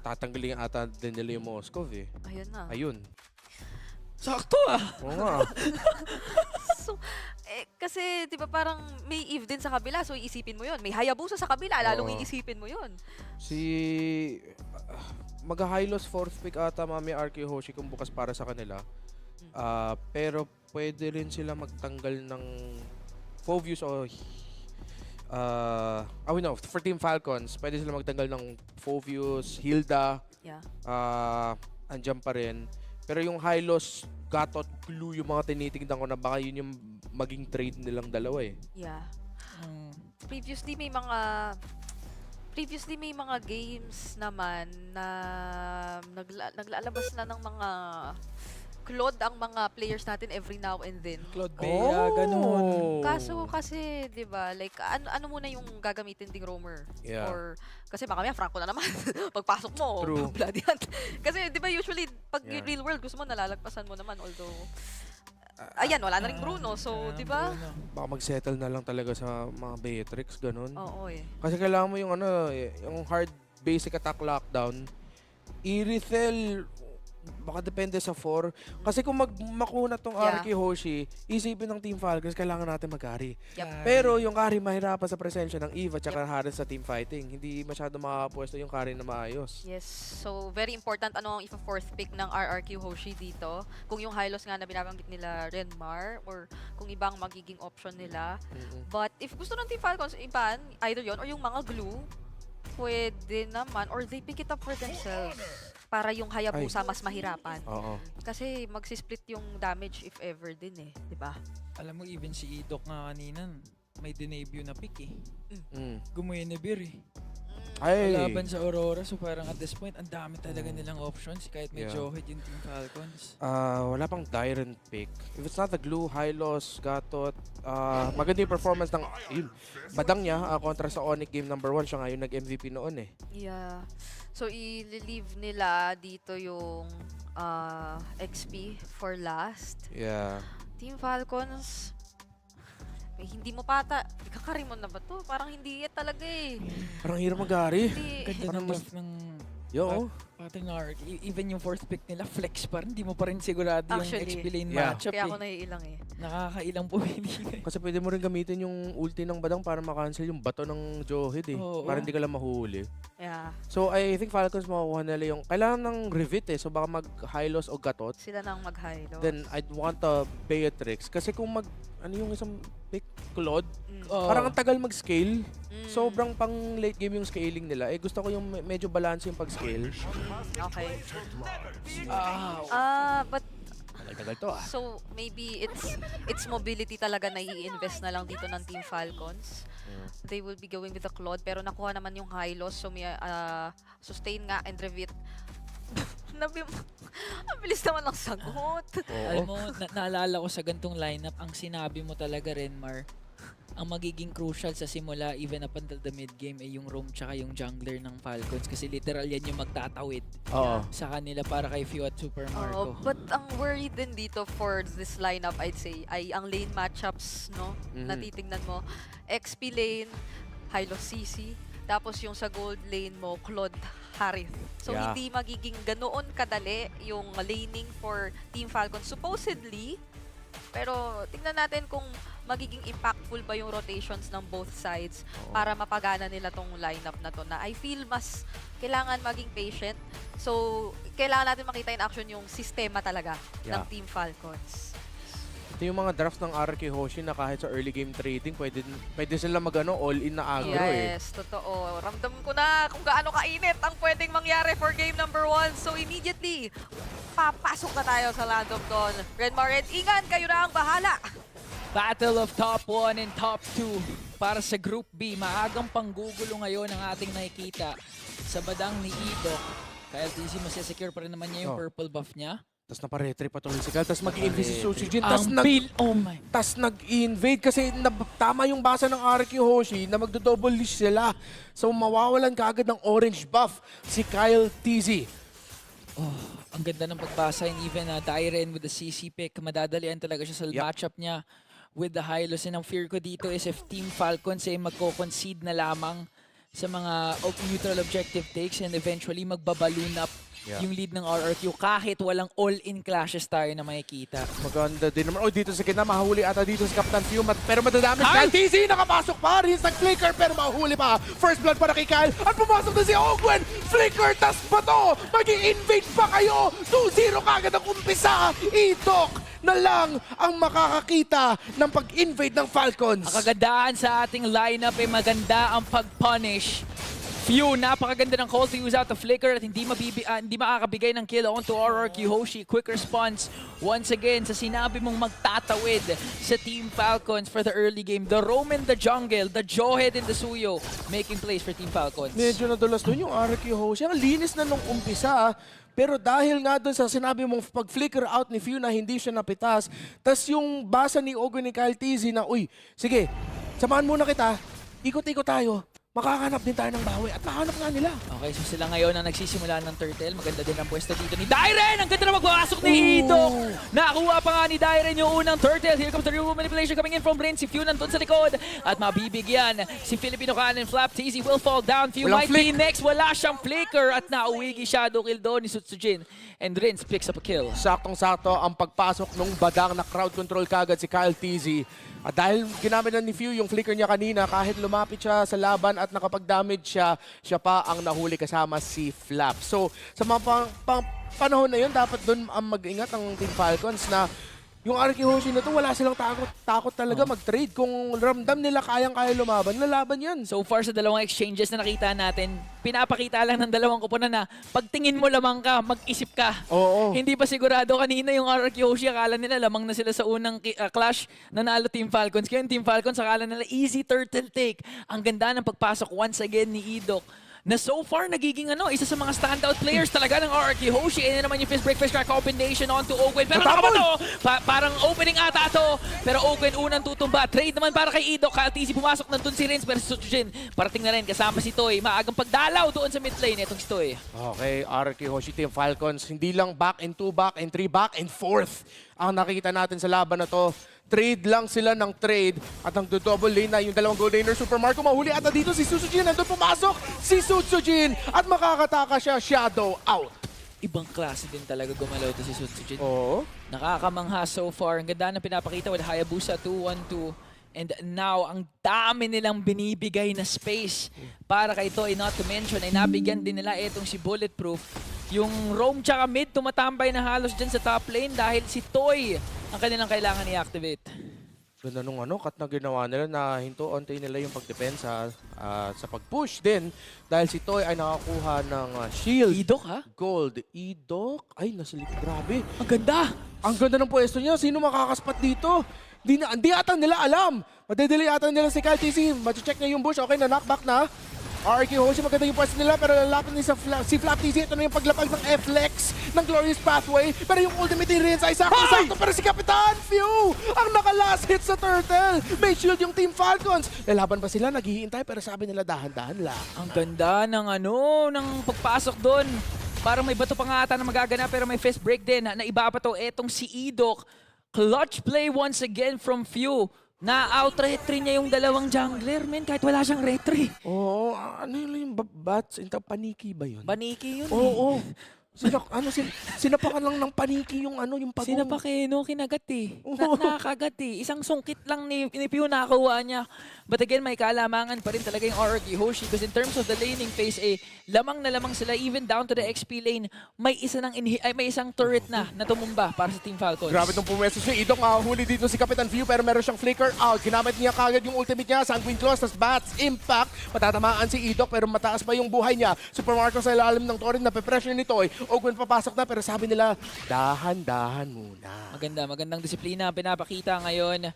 tatanggalin ata din nila yung Moscow eh. Ayun na. Ayun. Sakto ah! Oo nga. So, kasi 'di ba parang may Eve din sa kabila, so iisipin mo 'yon. May Hayabusa sa kabila, lalong iisipin mo 'yon. Si mag-high loss 4th pick ata Mami Arky Hoshi kung bukas para sa kanila. Pero pwede rin sila magtanggal ng Phoveus o for Team Falcons, pwede sila magtanggal ng Phoveus, Hilda. Yeah. Andyan pa rin. Pero yung high loss, Gatot, Glue, yung mga tinitignan ko na baka yun yung maging trade nilang dalawa eh. Yeah. Previously may mga games naman na naglalabas na ng mga Claude ang mga players natin every now and then. Claude Bea, ganun. Kaso kasi, 'di ba, like ano muna yung gagamitin ding roamer? Yeah. Or kasi baka may Franco na naman pagpasok mo. True. Bloody hand. Kasi 'di ba usually pag Yeah. real world gusto mo nalalagpasan mo naman, although ayan, wala na ring Bruno. So, 'di ba? Baka mag-settle na lang talaga sa mga Beatrix, ganun. Oo eh. Kasi kailangan mo yung yung hard basic attack lockdown. Irithel, baka depende sa 4. Kasi kung makuna tong Yeah. Arky Hoshi, isipin ng Team Falcons, kailangan natin mag-carry. Yep. Pero yung carry mahirapan sa presensya ng Eve at saka Harris sa team fighting. Hindi masyado makapwesto yung carry na maayos. Yes. So, very important ano ang fourth pick ng RRQ Hoshi dito. Kung yung Hylos nga na binabanggit nila Renmar or kung ibang magiging option nila. But if gusto ng Team Falcons, iban, either yon or yung mga glue, pwede naman or they pick it up for themselves para yung Hayabusa mas mahirapan. Oo. Kasi magsisplit yung damage if ever din eh, di ba? Alam mo, even si Idok nga kanina, may dinebut na pick eh. Gumuyenebir eh. Ay. Laban sa Aurora, so parang at this point, ang dami talaga nilang options kahit may Yeah. Johed yung Team Falcons. Wala pang Tyrant pick. If it's not the glue, Hylos, Gatot, maganda yung performance ng badang niya kontra sa Onyx game number 1. Siya nga yung nag-MVP noon eh. Yeah. So, i-leave nila dito yung XP for last. Yeah. Team Falcons, hindi mo pata. Ikakari mo na ba to? Parang hindi talaga eh. Parang hirap mag-gari. Hindi. Ganda Parang ng draft ng Yo. Pattern arc. Even yung fourth pick nila, flex pa rin. Hindi mo pa rin sigurado yung Actually, XP lane yeah. matchup Kaya ako eh. naiilang eh. Nakakailang pumili. Kasi pwede mo rin gamitin yung ulti ng badang para makancel yung bato ng Johed eh. Oo. Para hindi ka lang mahuli. Yeah. So I think Falcons makukuha nila yung kailangan ng Revit eh. So baka mag-Hylos o Gatot. Sila nang mag-hilo. Then I'd want a Beatrix. Kasi kung ano yung isang pick? Claude? Oo. Parang ang tagal mag-scale. Sobrang pang late game yung scaling nila. Eh gusto ko yung medyo balance yung pag-scale. Okay. Ah, But Tagal-tagal to so maybe it's mobility talaga na i-invest na lang dito ng Team Falcons. They will be going with the Claude pero nakuha naman yung high loss so may sustain nga and revit. Ang bilis naman ng sagot. alam mo, naalala ko sa gantong lineup, ang sinabi mo talaga, Renmar, ang magiging crucial sa simula, even up until the mid-game, ay yung roam tsaka yung jungler ng Falcons. Kasi literal yan yung magtatawid Oo. sa kanila para kay Few at Super Marco. But ang worry din dito for this lineup, I'd say, ay ang lane matchups, no? Natitingnan mo, XP lane, Hylos CC, tapos yung sa gold lane mo, Claude Harith. So, Yeah. hindi magiging ganoon kadali yung laning for Team Falcons. Supposedly, pero tingnan natin kung magiging impactful ba yung rotations ng both sides para mapagana nila tong lineup na to na I feel mas kailangan maging patient. So, kailangan natin makita in action yung sistema talaga ng Yeah. Team Falcons. Ito yung mga drafts ng Arky Hoshi na kahit sa early game trading, pwede sila all-in na aggro eh. Yes, totoo. Ramdam ko na kung gaano kainit ang pwedeng mangyari for game number 1. So, immediately, papasok na tayo sa Land of Dawn. Renmar and Ingan, kayo na ang bahala. Battle of top 1 and top 2 para sa Group B. Maagang panggugulo ngayon ang ating nakikita sa badang ni Idok. Kaya TC masesecure pa rin naman niya yung purple buff niya. Tapos naparetry pa tuloy si Gal. Tapos mag-invade si Sushi Jin. Oh my. Tapos nag-invade kasi tama yung basa ng Arky Hoshi na magdo-double leash sila. So mawawalan ka agad ng orange buff si Kyle TZ. Oh, ang ganda ng pagbasa and even Dyren with the CC pick. Madadalian talaga siya sa matchup niya with the Hylos. And ang fear ko dito is if Team Falcons ay magko-concede na lamang sa mga neutral objective takes and eventually magbaballoon up yung lead ng RRQ kahit walang all-in clashes tayo na makikita. Maganda din naman. Oh, dito sa kina, mahuli ata dito si Captain Fiumat. Pero madadamage. Kyle TZ nakapasok pa. Rinse nag-flicker pero mahuli pa. First blood para kay Kyle. At pumasok na si Ogwen. Flicker, tas pa to. Mag-i-invade pa kayo. 2-0 kagad ang umpisa. Idok na lang ang makakakita ng pag-invade ng Falcons. Ang kagandahan sa ating lineup ay maganda ang pag-punish. Few, napakaganda ng call to use out the flicker at hindi makakabigay ng kill onto RRQ Hoshi. Quick response once again sa sinabi mong magtatawid sa Team Falcons for the early game. The roam in the jungle, the Jawhead in the Suyo making plays for Team Falcons. Medyo nadulas doon yung RRQ Hoshi. Ang linis na nung umpisa. Pero dahil nga doon sa sinabi mong pag-flicker out ni Few na hindi siya napitas, tas yung basa ni Ogo ni Kyle TZ na, uy, sige, samahan muna kita, ikot-ikot tayo. Makakahanap din tayo ng bawi at mahanap nga nila. Okay, so sila ngayon ang nagsisimula ng turtle. Maganda din ang pwesto dito ni Dairen! Ang ganda na magpapasok ni Idok! Nakuha pa nga ni Dairen yung unang turtle. Here comes the real manipulation coming in from Rin. Si Few nandun sa likod. At mabibigyan si Filipino Cannon. Flap TZ will fall down. Few might be next. Wala siyang flicker. At nauwigi shadow kill doon ni Sutsujin. And Rin picks up a kill. Saktong-sakto ang pagpasok nung badang na crowd control kagad si Kyle TZ. At dahil ginamit na ni Few yung flicker niya kanina, kahit lumapit siya sa laban at nakapag-damage siya, siya pa ang nahuli kasama si Flap. So, sa mga panahon na yun, dapat doon ang mag-ingat ang Team Falcons na yung RRQ Hoshi na to, wala silang takot talaga mag-trade. Kung ramdam nila kayang-kaya lumaban, lalaban yan. So far sa dalawang exchanges na nakita natin, pinapakita lang ng dalawang kupunan na pagtingin mo lamang ka, mag-isip ka. Oo. Hindi pa sigurado kanina yung RRQ Hoshi, akala nila lamang na sila sa unang clash na nalo Team Falcons. Kaya yung Team Falcons, akala nila easy turtle take. Ang ganda ng pagpasok once again ni Idok na so far nagiging isa sa mga standout players talaga ng RRQ Hoshi. Yan naman yung fist break, fist crack combination onto Ogwen. Pero nakabato! Parang opening ata to. Pero Ogwen unang tutumba. Trade naman para kay Idok. Kyle TZ pumasok nandun si Rins. Pero si Sutsujin parating na rin kasama si Toy. Maagang pagdalaw doon sa mid lane. Itong si Toy. Okay, RRQ Hoshi Team Falcons. Hindi lang back and 2 back and 3 back and 4th ang nakikita natin sa laban na to. Trade lang sila ng trade at ang double lane na yung dalawang gold laner Super Marco mahuli ata dito si Sutsujin. Nandun pumasok si Sutsujin at makakataka siya. Shadow out. Ibang klase din talaga gumalaw to si Sutsujin. Oo. Nakakamangha so far. Ang ganda na pinapakita with Hayabusa 2-1-2. And now, ang dami nilang binibigay na space para kay Toy. Not to mention, ay nabigyan din nila itong si Bulletproof. Yung roam tsaka mid, tumatambay na halos dyan sa top lane dahil si Toy ang kanilang kailangan i-activate. Ganda nung cut na ginawa nila na hinto-onti nila yung pagdepensa sa pag-push din dahil si Toy ay nakakuha ng shield. Idok ha? Gold. Idok? Ay, nasilip. Grabe. Ang ganda! Ang ganda ng pwesto niya. Sino makakaspat dito? Di ata nila alam. Madedeli ata nila si Kyle TZ. Mache-check niya yung bush. Okay na, knockback na. RRQ Hoshi, maganda yung pwesto nila pero lalapit ni si Flap TZ. Ito na yung paglapag ng F-Lex ng Glorious Pathway. Pero yung ultimate ni Rinse ay sakto-sakto. Pero si Kapitan Few ang naka-last hit sa Turtle. May shield yung Team Falcons. Lalaban pa sila, naghihintay pero sabi nila dahan-dahan lang. Ang ganda ng ng pagpasok doon. Parang may bato pa nga ata na magagana pero may fist break din na iba pa to. Etong si Idok. Clutch play once again from Few. Na-out-retry niya yung dalawang jungler, men, kahit wala siyang retry. Oo, ano yung bats? Paniki ba yun? Paniki yun Oo. Sinapakan lang ng paniki yung yung pagong. Sinapakeno, kinagat eh. Nakakagat eh. Isang sungkit lang ni Pew nakakuha niya. But again, may kalamangan pa rin talaga yung RRQ Hoshi because in terms of the laning phase, lamang na lamang sila even down to the XP lane. May isang turret na tumumba para sa Team Falcons. Grabe itong pumesto siya. Idok huli dito si Kapitan Few pero meron siyang flicker out. Ginamit niya kagad yung ultimate niya. Sanguine Claws, tas Bats, Impact. Matatamaan si Idok pero mataas pa yung buhay niya. Super Marco sa ilalim ng torrent na pe-pressure ni Toy. Ogwen papasok na pero sabi nila, dahan-dahan muna. Magandang disiplina ang pinapakita ngayon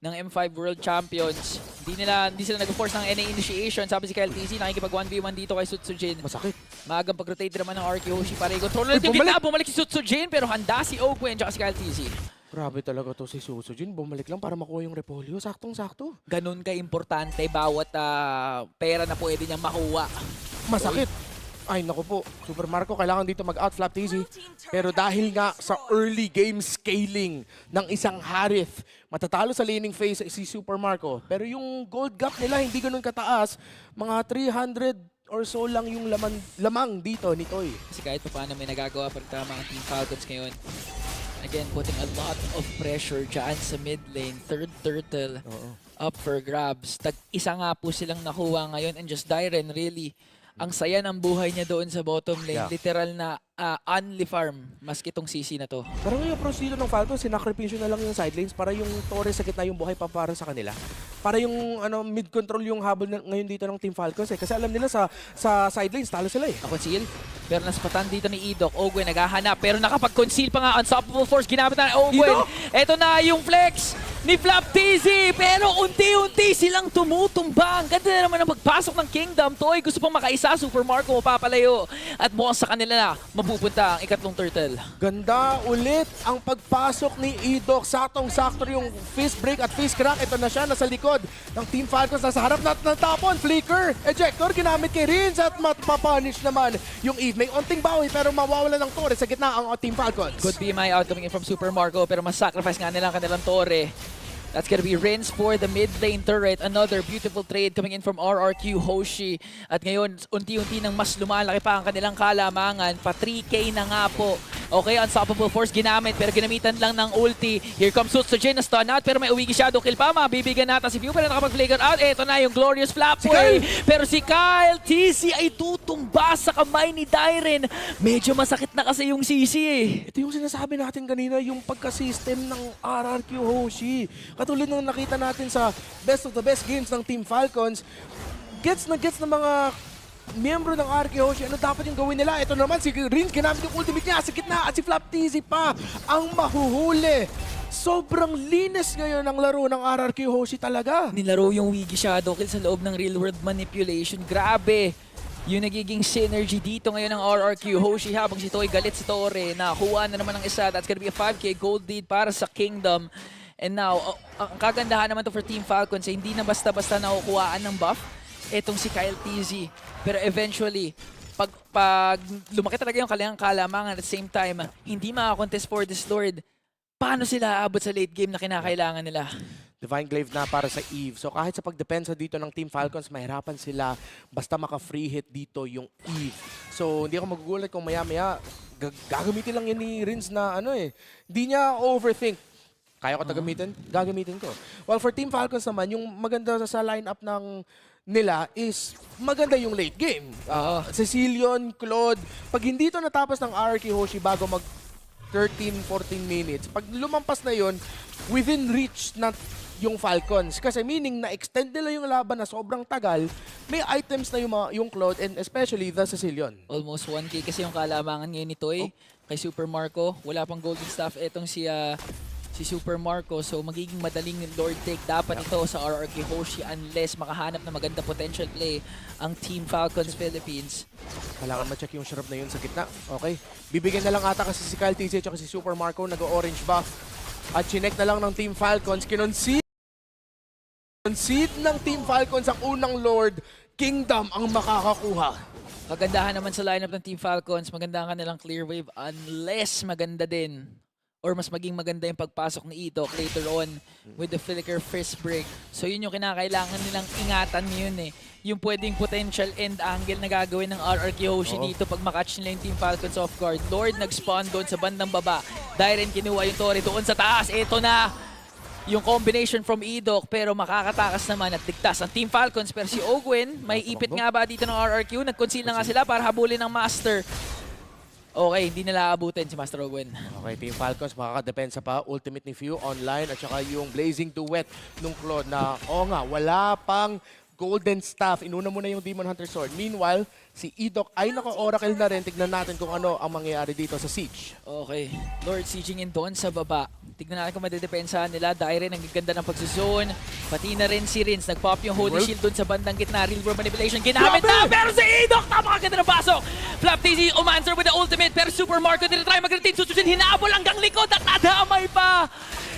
ng M5 World Champions. Hindi sila nag-force ng NA initiation. Sabi si Kyle TZ, nakikipag 1v1 dito kay Sutsujin. Masakit. Maagang pag-rotate naman ng RRQ Hoshi para i-control ulit yung gitna. Bumalik si Sutsujin pero handa si Ogwen at si Kyle TZ. Grabe talaga to si Sutsujin. Bumalik lang para makuha yung repolyo. Saktong-sakto. Ganun ka-importante bawat pera na pwede niyang makuha. Masakit. Ay, naku po. Super Marco, kailangan dito mag-out Flap TZ. Pero dahil nga sa early game scaling ng isang Harith, matatalo sa laning phase si Super Marco. Pero yung gold gap nila hindi ganun kataas. Mga 300 or so lang yung lamang dito ni Toy. Kasi kahit pa paano may nagagawa pa rin tama ang Team Falcons ngayon. Again, putting a lot of pressure dyan sa mid lane. Third turtle up for grabs. Isa nga po silang nakuha ngayon. And just Dyren, really, ang saya ng buhay niya doon sa bottom lane. Yeah. Literal na only farm, maski itong CC na to. Pero ngayon approach dito ng Falcons, sinakripisyo na lang yung side lanes para yung Torres sa gitna yung buhay pa para sa kanila. Para yung mid-control yung habol ngayon dito ng Team Falcons eh. Kasi alam nila sa side lanes, talo sila eh. Nakonceal, pero naspatan dito ni Idok. Ogwen naghahanap, pero nakapag-conceal pa nga. Unstoppable Force, ginamit na Ogwen. Ito na yung flex ni Flap TZ, pero unti-unti silang tumutumba. Ang ganda na naman ang pagpasok ng Kingdom. Toy, gusto pang makaisa, Super Marco mapapalayo. At mukhang sa kanila na mapupunta ang ikatlong turtle. Ganda ulit ang pagpasok ni Idok. Saktong-sakto yung fist break at fist crack. Ito na siya, nasa likod ng Team Falcons. Nasa harap natin ng tapon. Flicker, ejector, ginamit kay Rins at mapapunish naman yung Eve. May onting bawi pero mawawala ng Torre sa gitna ang Team Falcons. Good BMI out coming in from Super Marco, pero mas sacrifice nga nila ang kanilang Torre. That's gonna be Rins for the mid lane turret. Another beautiful trade coming in from RRQ Hoshi. At ngayon, unti-unti nang mas lumalaki pa ang kanilang kalamangan. Pa 3K na nga po. Okay, Unstoppable Force ginamit, pero ginamitan lang ng ulti. Here comes Sutsujin na stun out, pero may uwigi shadow kill pa. Mabibigyan natin si View, pero nakapag-flaker out. Ito na yung Glorious Flapway. Pero si Kyle TC ay tutumba sa kamay ni Dyren. Medyo masakit na kasi yung CC eh. Ito yung sinasabi natin kanina, yung pagka-system ng RRQ Hoshi. Katulad nung nakita natin sa best of the best games ng Team Falcons, gets na mga miyembro ng RRQ Hoshi, ano dapat yung gawin nila? Ito naman, si Rins, ginamit yung ultimate niya sa gitna at si Flap TZ pa ang mahuhuli. Sobrang linis ngayon ang laro ng RRQ Hoshi talaga. Nilaro yung Wiggy Shadow Kill sa loob ng real world manipulation. Grabe! Yung nagiging synergy dito ngayon ng RRQ Hoshi habang si Toy galit si Torre. Nakakuha na naman ng isa. That's gonna be a 5K gold lead para sa Kingdom. And now, ang kagandahan naman to for Team Falcons, hindi na basta-basta nakukuhaan ng buff etong si Kyle TZ. Pero eventually, pag lumaki talaga yung kanilang kalamangan at the same time, hindi makakontest for this Lord, paano sila aabot sa late game na kinakailangan nila? Divine Glaive na para sa Eve. So kahit sa pagdepensa dito ng Team Falcons, mahirapan sila basta maka-free hit dito yung Eve. So hindi ako magugulat kung maya-maya gagamitin lang yan ni Rins na hindi niya overthink. Kaya ko gagamitin ko. Well, for Team Falcons naman, yung maganda sa lineup ng nila is maganda yung late game. Cecilion, Claude, pag hindi ito natapos ng RRQ Hoshi bago mag 13-14 minutes, pag lumampas na yon within reach na yung Falcons. Kasi meaning na-extend nila yung laban na sobrang tagal, may items na yung Claude and especially the Cecilion. Almost 1K kasi yung kalamangan ngayon ni Toy kay Super Marco. Wala pang golden staff etong si Super Marco. So magiging madaling Lord take dapat ito sa RRQ Hoshi unless makahanap na maganda potential play ang Team Falcons Philippines. Kailangan ma-check yung sharp na yun sa gitna. Okay. Bibigyan na lang ata kasi si Kyle TZ at si Super Marco nag-orange buff. At chinek na lang ng Team Falcons. Kinonceed ng Team Falcons ang unang Lord. Kingdom ang makakakuha. Kagandahan naman sa lineup ng Team Falcons, maganda ang kanilang clear wave unless maganda din or mas maging maganda yung pagpasok ni Idok later on with the flicker first break. So yun yung kinakailangan nilang ingatan yun eh. Yung pwedeng potential end angle na gagawin ng RRQ Hoshi dito pag makatch nila yung Team Falcons off guard. Lord nag-spawn doon sa bandang baba. Dyren kinuha yung Torre doon sa taas. Ito na yung combination from Idok pero makakatakas naman at ligtas ang Team Falcons. Pero si Ogwen, may ipit nga ba dito ng RRQ? Nag-conceal na nga sila para habulin ng Master. Okay, hindi nila aabutin si Master Ogwen. Okay, Team Falcons makakadepensa pa. Ultimate ni Few online at saka yung Blazing Duet nung Claude na, wala pang Golden Staff. Inuna mo na yung Demon Hunter Sword. Meanwhile, si Idok ay naka-oracle na rin. Tignan natin kung ano ang mangyayari dito sa Siege. Okay, Lord sieging in doon sa baba. Tignan natin kung madedepensahan nila. Dyren, ang ganda ng pagsuzone. Pati na rin si Rins. Nag-pop yung Holy Shield doon sa bandang gitna. Real World Manipulation. Ginamit na! Pero si Idok! Tama ka ganda ng pasok! Flap TZ umanswer with the ultimate. Pero Super Marco tinatry mag-retain. Susunod, hinabol hanggang likod at nadamay pa!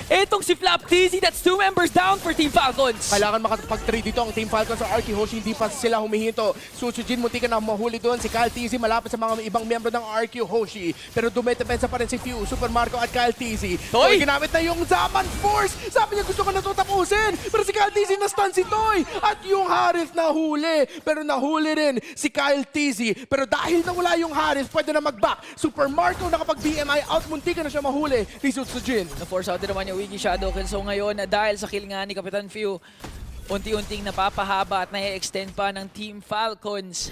Etong si Flap TZ, that's 2 members down for Team Falcons. Kailangan makapag-trade dito ang Team Falcons sa Arky Hoshi. Hindi pa sila humihinto. Susujin, munti ka na mahuli doon. Si Kyle TZ malapit sa mga ibang miyembro ng Arky Hoshi. Pero dumedepensa pa rin si Few, Super Marco at Kyle TZ. Toy ginamit na yung Zaman Force. Sabi niya gusto ko na ito tapusin. Pero si Kyle TZ na-stun si Toy. At yung Harith nahuli. Pero nahuli rin si Kyle TZ. Pero dahil nawala yung Harith, pwede na mag-back. Super Marco nakapag-BMI out. Munti ka na siya mahuli ni Susujin. Na-force out din naman yung Wiggy Shadow Kill. So ngayon, dahil sa kill nga ni Kapitan Few, unti-unting napapahaba at nai-extend pa ng Team Falcons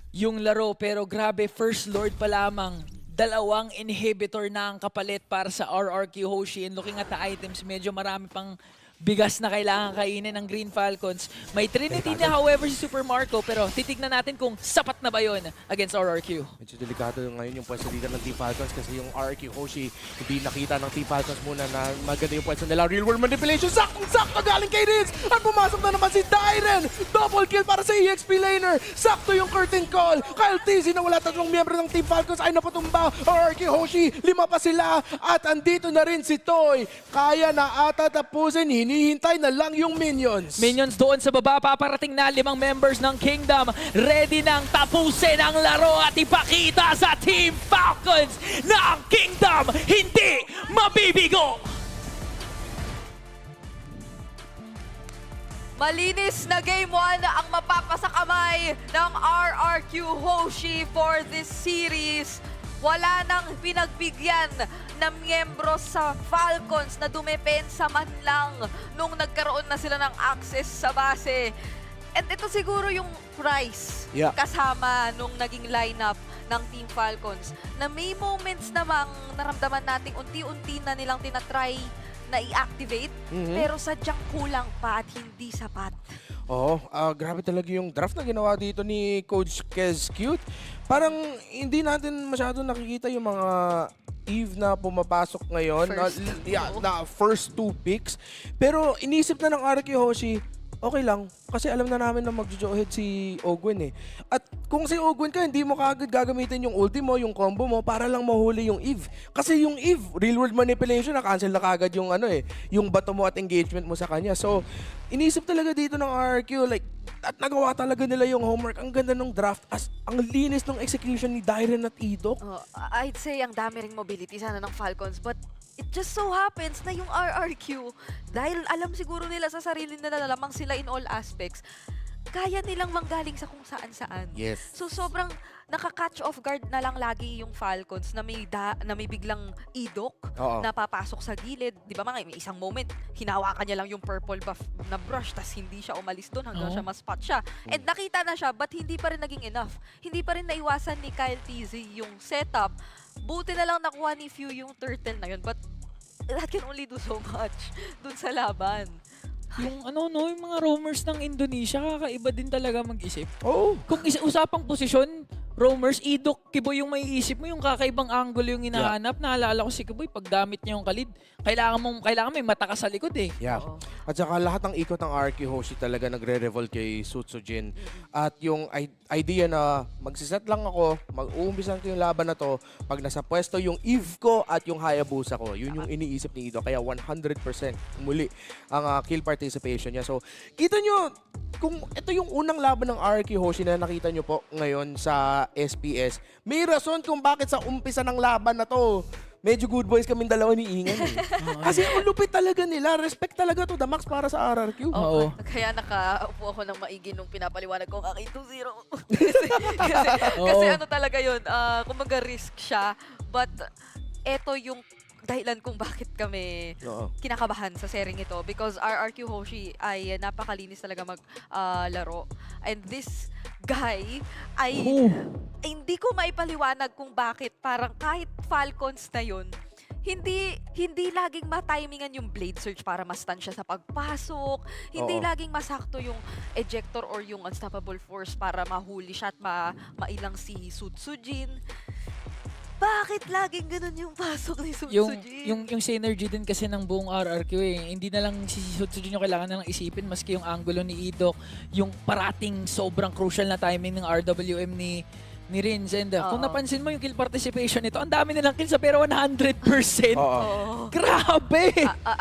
yung laro. Pero grabe, First Lord pa lamang. 2 inhibitor na ang kapalit para sa RRQ Hoshi. And looking at the items, medyo marami pang bigas na kailangan kainin ng Green Falcons. May Trinity na however si Super Marco, pero titignan natin kung sapat na ba yun against RRQ. Medyo delikado ngayon yung pwesto dito ng Team Falcons kasi yung RRQ Hoshi hindi nakita ng Team Falcons muna na maganda yung pwesto nila. Real World Manipulation, saktong-sakto galing kay Riz! At pumasok na naman si Dyren! Double kill para sa EXP laner! Sakto yung curtain call! Kyle TZ na wala 3 miyembro ng Team Falcons ay napatumba! RRQ Hoshi, 5 pa sila! At andito na rin si Toy! Kaya na ata tapusin, hinihintay na lang yung minions. Minions doon sa baba, paparating na 5 members ng Kingdom. Ready nang tapusin ang laro at ipakita sa Team Falcons na ang Kingdom hindi mabibigo. Malinis na Game 1 ang mapapasakamay ng RRQ Hoshi for this series. Wala nang pinagbigyan na miyembro sa Falcons na dumepensa man lang nung nagkaroon na sila ng access sa base. At ito siguro yung price kasama nung naging lineup ng Team Falcons na may moments namang naramdaman nating unti-unti na nilang tinatry na i-activate pero sadyang kulang pa at hindi sapat. Oo, grabe talaga yung draft na ginawa dito ni Coach Kez Cute. Parang hindi natin masyado nakikita yung mga Eve na pumapasok ngayon. First 2 picks. Pero inisip na ng RQ Hoshi, okay lang. Kasi alam na namin na mag-jo-head si Ogwen eh. At kung si Ogwen ka, hindi mo kaagad gagamitin yung ulti mo, yung combo mo, para lang mahuli yung Eve. Kasi yung Eve, real world manipulation, na-cancel na kaagad yung yung bato mo at engagement mo sa kanya. So, inisip talaga dito ng RQ, like, at nagawa talaga nila yung homework. Ang ganda ng draft, ang linis ng execution ni Dyren at Idok. I'd say ang dami ring mobility sana ng Falcons, but it just so happens na yung RRQ, dahil alam siguro nila sa sarili nila lamang sila in all aspects, kaya nilang manggaling sa kung saan-saan. Yes. So sobrang naka-catch off guard na lang lagi yung Falcons na may biglang idok na papasok sa gilid. Di ba mga may isang moment, hinawakan niya lang yung purple buff na brush tas hindi siya umalis doon hanggang siya ma-spot siya. And nakita na siya but hindi pa rin naging enough. Hindi pa rin naiwasan ni Kyle TZ yung setup. Buti na lang nakuha ni Few yung turtle na yun but that can only do so much dun sa laban. Yung yung mga roamers ng Indonesia, kakaiba din talaga mag-isip. Oh. Kung usapang posisyon, roamers, Idok, Kiboy yung may isip mo, yung kakaibang angulo yung hinahanap. Naalala ko si Kiboy, pag gamit niya yung kalid, kailangan may mata ka sa likod eh. Yeah. At saka lahat ng ikot ng RQ Hoshi talaga nagre-revolve kay Sutsujin. At yung idea na magsiset lang ako, mag-uumpisan ko yung laban na to, pag nasa pwesto yung Eve ko at yung Hayabusa ko, yun yung iniisip ni Ido. Kaya 100% muli ang kill participation niya. So, kita nyo, kung ito yung unang laban ng RQ Hoshi na nakita nyo po ngayon sa SPS, may rason kung bakit sa umpisa ng laban na to, medyo good boys kaming dalawa ni Ingan. Kasi ang lupit talaga nila. Respect talaga to the max para sa RRQ. Oo. Kaya nakaupo ako ng maigi nung pinapaliwanag ko ang aking 2-0. kasi talaga yun, kumaga risk siya. But eto yung dahilan kung bakit kami kinakabahan sa sharing ito because RRQ Hoshi ay napakalinis talaga maglaro. And this guy ay hindi ko maipaliwanag kung bakit parang kahit Falcons na yun, hindi laging ma-timingan yung blade search para ma-stun siya sa pagpasok. Hindi laging masakto yung ejector or yung unstoppable force para mahuli siya at mailang si Sutsujin. Bakit laging ganun yung pasok ni Sutsujin? Yung synergy din kasi ng buong RRQ eh. Hindi na lang si Sutsujin yung kailangan na lang isipin maski yung angulo ni Idok, yung parating sobrang crucial na timing ng RWM ni ni Rins. And kung Oo. napansin mo yung kill participation nito, ang dami nilang kills pero 100%. Oo. Oo. Grabe!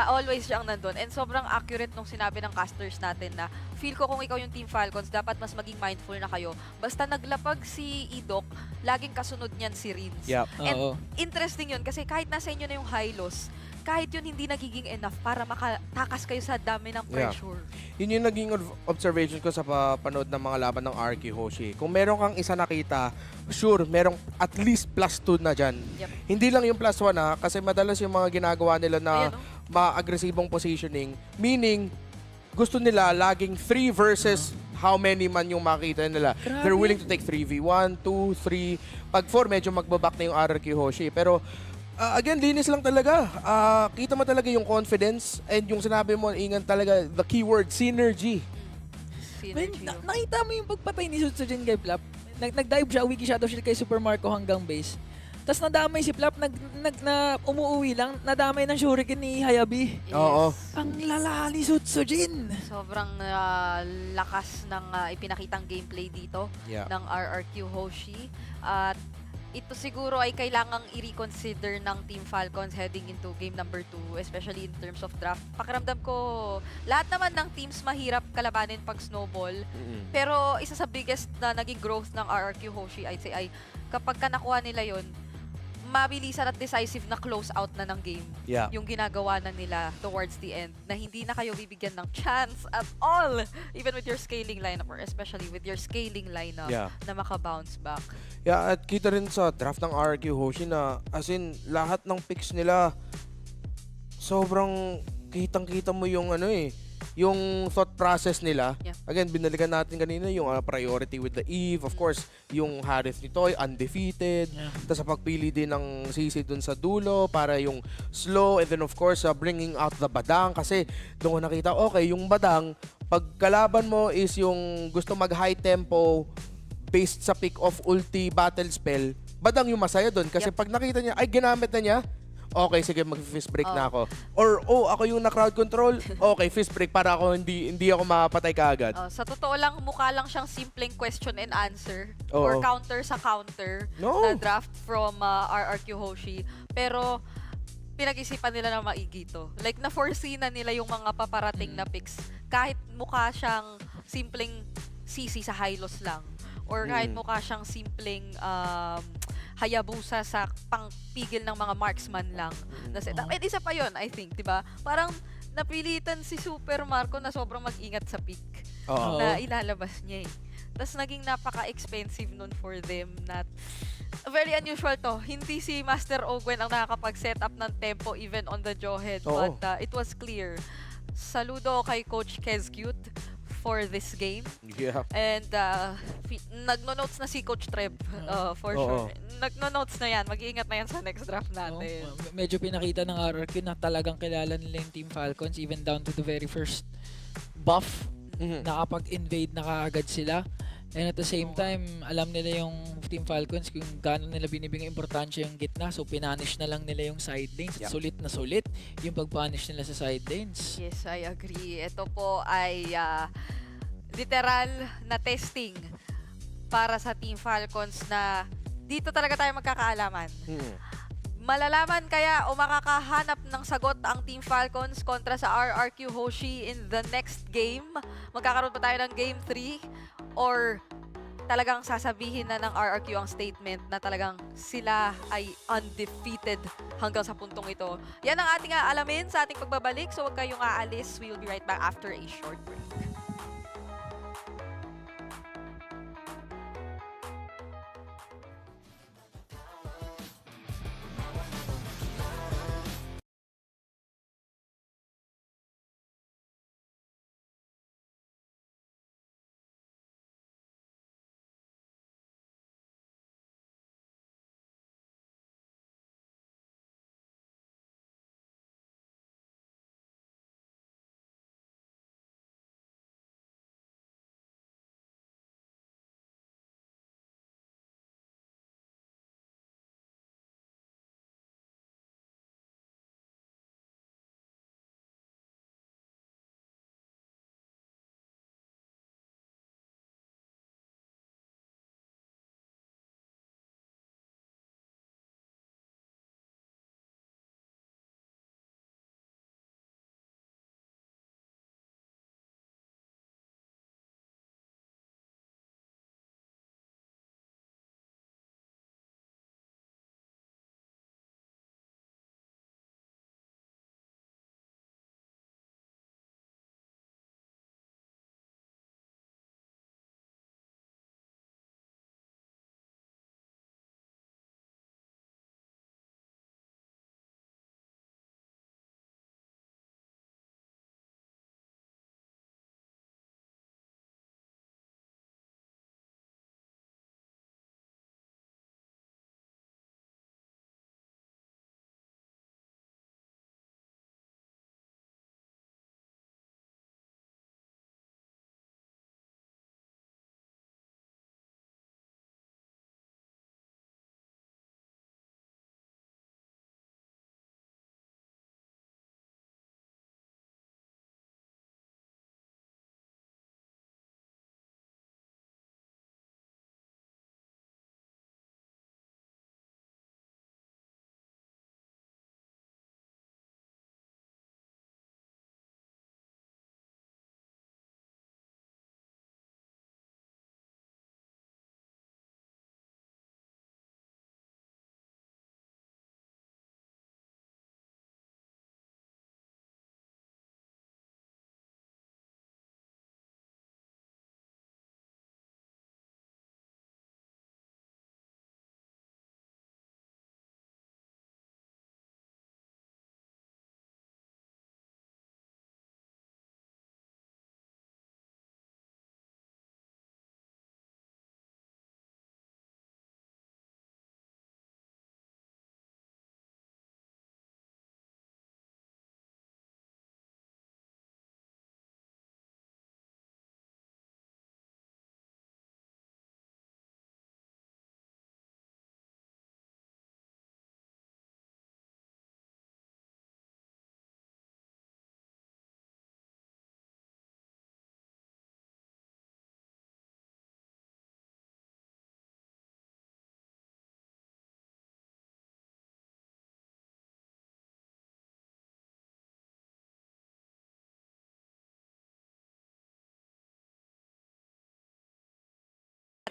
Always siyang nandun. And sobrang accurate nung sinabi ng casters natin na feel ko kung ikaw yung Team Falcons, dapat mas maging mindful na kayo. Basta naglapag si Idok, laging kasunod niyan si Rins. Yep. And Oo. interesting yun kasi kahit nasa inyo na yung high loss, kahit yun hindi nagiging enough para makatakas kayo sa dami ng Yeah. pressure. Yun yung naging observation ko sa panood ng mga laban ng RQ Hoshi. Kung meron kang isa nakita, sure, merong at least +2 na dyan. Yep. Hindi lang yung +1 ha, kasi madalas yung mga ginagawa nila na Ayan, no? ma-agresibong positioning. Meaning, gusto nila laging 3 versus how many man yung makita nila. Grabe. They're willing to take 3v1, 2, 3. Pag 4, medyo magbaback na yung RQ Hoshi. Pero again, linis lang talaga. Kita mo talaga yung confidence and yung sinabi mo, ingat talaga, the keyword, synergy. Man, Synergy. nakita mo yung pagpatay ni Sutsujin kay Flap? Nag-dive siya, Wiki Shadow Shield kay Super Marco hanggang base. Tapos nadamay si Flap, umuuwi lang, nadamay ng Shuriken ni Hayabi. Yes. Oo. Ang lala ni Sutsujin! Sobrang lakas ng ipinakitang gameplay dito Yeah. ng RRQ Hoshi. At ito siguro ay kailangang i-reconsider ng Team Falcons heading into game number 2, especially in terms of draft. Pakiramdam ko, lahat naman ng teams mahirap kalabanin pag snowball. Pero isa sa biggest na naging growth ng RRQ Hoshi, I'd say, ay kapag ka nakuha nila yon, mabilisan at decisive na close out na ng game. Yeah. Yung ginagawa na nila towards the end, na hindi na kayo bibigyan ng chance at all, even with your scaling lineup, or especially with your scaling lineup, Yeah. na maka-bounce back. Yeah, at kita rin sa draft ng RQ Hoshi na as in, lahat ng picks nila sobrang kitang-kita mo yung yung thought process nila. Yeah. Again, binalikan natin kanina yung priority with the Eve. Of course, yung Harith ni Toy, undefeated. Yeah. Tapos sa pagpili din ng CC dun sa dulo para yung slow. And then of course, bringing out the Badang. Kasi doon ko nakita, okay, yung Badang, pag kalaban mo is yung gusto mag-high tempo based sa pick-off ulti battle spell, Badang yung masaya doon. Kasi Yep. pag nakita niya, ay ginamit na niya, okay, sige, mag-fist break na Oh. ako. Or, ako yung na-crowd control, okay, fist break para ako hindi ako mapatay kaagad. Sa totoo lang, mukha lang siyang simpleng question and answer Oo. or counter sa counter No. na draft from RRQ Hoshi. Pero pinag-isipan nila na maigi to. Like, na-foresee na nila yung mga paparating na picks. Kahit mukha siyang simpleng CC sa high loss lang. Or kahit mukha siyang simpleng hayabusa sa pangpigil ng mga marksman lang. And isa pa yun, I think, di ba? Parang napilitan si Super Marco na sobrang mag-ingat sa pick Oo. na ilalabas niya eh. Tapos naging napaka-expensive nun for them. Very unusual to. Hindi si Master Ogwen ang nakakapag-set up ng tempo even on the jawhead. Oo. But it was clear. Saludo kay Coach Kezcute for this game. Yeah. And nagno-notes na si Coach Treb for Oo. sure. Nagno-notes na yan. Mag-iingat na yan sa next draft natin. Medyo pinakita ng RRQ na talagang kilala nila yung Team Falcons even down to the very first buff. Mhm. Nakapag-invade na kaagad sila. And at the same time, alam nila yung Team Falcons kung gaano nila binibigyan importansya yung gitna. So, pinanish na lang nila yung side lanes. Yep. Sulit na sulit yung pag-punish nila sa side lanes. Yes, I agree. Ito po ay literal na testing para sa Team Falcons na dito talaga tayo magkakaalaman. Malalaman kaya o makakahanap ng sagot ang Team Falcons kontra sa RRQ Hoshi in the next game? Magkakaroon pa tayo ng Game 3? Or talagang sasabihin na ng RRQ ang statement na talagang sila ay undefeated hanggang sa puntong ito? Yan ang ating aalamin sa ating pagbabalik. So huwag kayong aalis. We will be right back after a short break.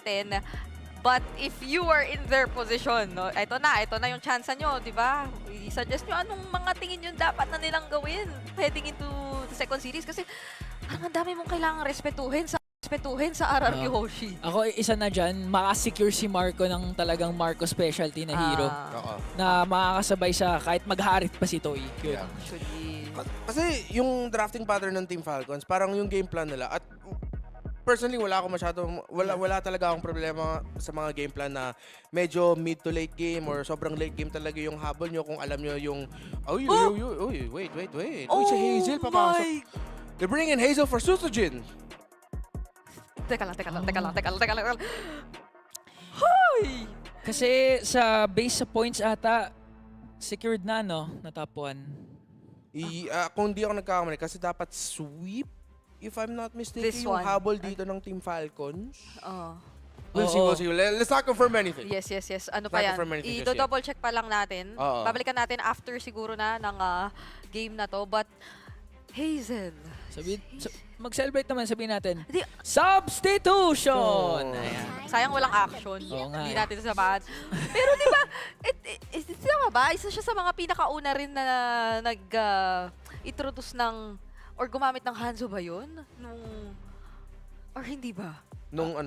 natin. But if you are in their position, no, ito na yung chance nyo, di ba? I-suggest nyo anong mga tingin nyo dapat na nilang gawin heading into the second series. Kasi parang ang dami mong kailangang respetuhin sa RRQ Hoshi. Ako, isa na dyan, makasecure si Marco ng talagang Marco specialty na hero. Na makakasabay sa kahit magharit pa si Toy. Yun. Actually, Kasi yung drafting pattern ng Team Falcons, parang yung game plan nila at personally wala talaga akong problema sa mga game plan na medyo mid to late game or sobrang late game talaga yung habol nyo kung alam nyo yung wait. Uy, si Hazel papasok. They're bringing Hazel for Susujin. Teka lang. Hoy! Kasi sa base sa points ata, secured na, no? Na top 1. Kung di ako nagkakamali, kasi dapat sweep, if I'm not mistaken, This yung one. habol dito ng Team Falcons. Oh. We'll see. Let's not confirm anything. Yes. Ano pa Not yan? confirm anything just I-double check pa lang natin. Oo. Babalikan natin after siguro na ng game na to. But Hazel. Mag-celebrate naman, sabihin natin. Di, Substitution! Oh. Ayan. sayang walang action. Oo nga Hindi eh. natin samahan. Pero di ba, tama ba? Isa siya sa mga pinakauna rin na nag-introduce ng, or gumamit ng Hanzo ba yun? Or hindi ba? Nung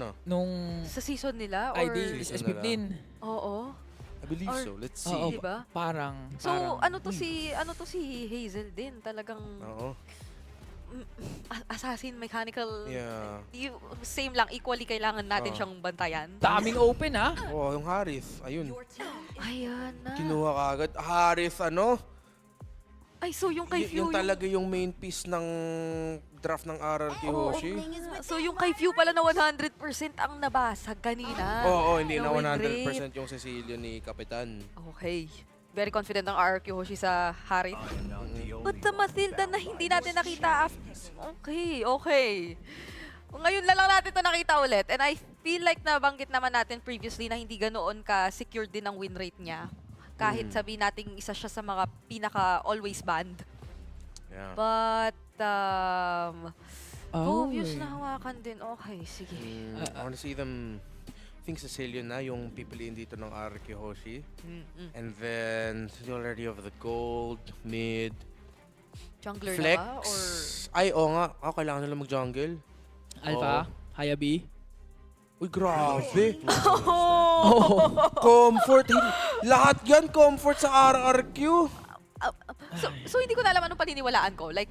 Sa season nila? Or, ID is S15. Oo. I believe Or- so. Let's see. Oo, Diba? parang. So, ano to si Hazel din? Talagang Oo. assassin, mechanical. Yeah. Same lang, equally kailangan natin Oo. siyang bantayan. Daming open, ha? Oh, yung Harith. Ayun. Ayan na. Kinuha ka agad. Harith, Ay, so yung kay Few, yung talaga yung main piece ng draft ng RRQ Hoshi. So yung kay Few pala na 100% ang nabasag kanina. Oo, hindi na win 100% yung Cecilio ni Kapitan. Okay. Very confident ang RRQ Hoshi sa Harith. But the Matilda na hindi natin nakita after. Okay. Ngayon na lang natin ito nakita ulit. And I feel like nabanggit naman natin previously na hindi ganoon ka-secure din ang win rate niya. Kahit sabihin natin isa siya sa mga pinaka-always banned. Yeah. But, obvious eh. na hawakan din. Okay, sige. I wanna see them. I think Cecilio na yung pipiliin dito ng RRQ Hoshi. And then, the already of the gold, mid, Jungler flex. na ba? Or... Ay, oo nga. Kailangan nila mag-jungle. Alpha, Hayabi. Uy, grabe. Oh! Comfort. Lahat yan, comfort sa RRQ. So, hindi ko na alam anong paniniwalaan ko. Like,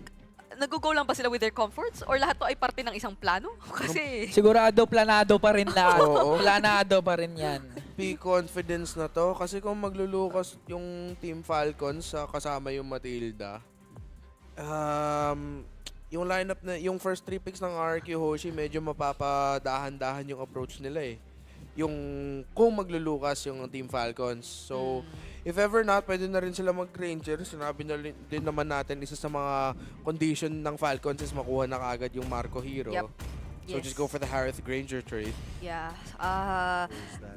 nag-go lang ba sila with their comforts? Or lahat to ay parte ng isang plano? Kasi... Sigurado, planado pa rin lahat. Oo. Planado pa rin yan. Be confidence na to. Kasi kung maglulukas yung Team Falcons kasama yung Matilda, yung lineup na, yung first 3 picks ng RQ Hoshi, medyo mapapadahan-dahan yung approach nila eh. Yung kung maglulukas yung Team Falcons. So, if ever not, pwede na rin sila mag-Ranger. Sinabi na din naman natin, isa sa mga condition ng Falcons is makuha na kaagad yung Marco Hero. Yep. So, just go for the Harith Granger trade. Yeah.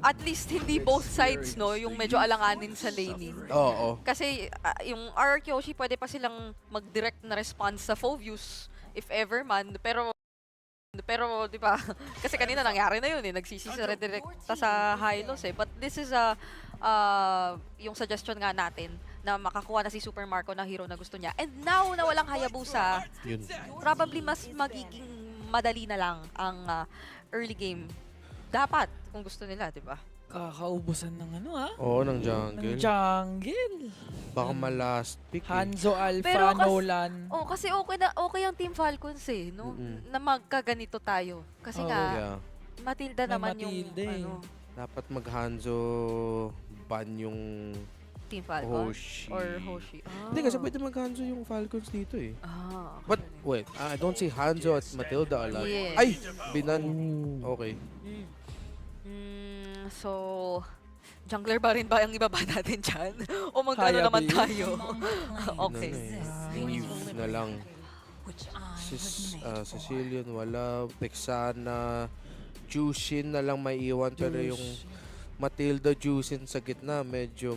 At least hindi both sides, no? Yung medyo alanganin sa laning. Oo. Kasi yung RRQ Hoshi, pwede pa silang mag-direct na response sa Phoveus, if ever man. Pero di ba? Kasi kanina nangyari na yun eh. Nagsisi sa redirecta sa Hylos eh. But this is yung suggestion nga natin na makakuha na si Super Marco na hero na gusto niya. And now na walang Hayabusa, Yun. probably mas magiging madali na lang ang early game. Dapat, kung gusto nila, di ba? Kakaubusan ng ano, ha? Oo, ng Ng jungle. jungle. Baka ma-last pick eh. Hanzo, Alpha, Pero Nolan. Oh, kasi okay ang Team Falcons eh, no? Na magkaganito tayo. Kasi Oo. nga, Yeah. Matilda May naman Matilda yung eh. ano, Dapat mag-Hanzo ban yung Team Falcons Hoshi. or Hoshi. Hindi kasi pwede mag-Hanzo yung Falcons dito eh. Okay. But wait, I don't see Hanzo at Matilda a lot. Yes. Ay! Binan. Okay. So, jungler ba rin ba ang ibaba natin dyan? O magkano Kaya, naman babe. tayo? Okay. Leave na lang. Sicilian, wala. Texana. Jushin na lang may iwan. Pero yung Matilda Jushin sa gitna, medyo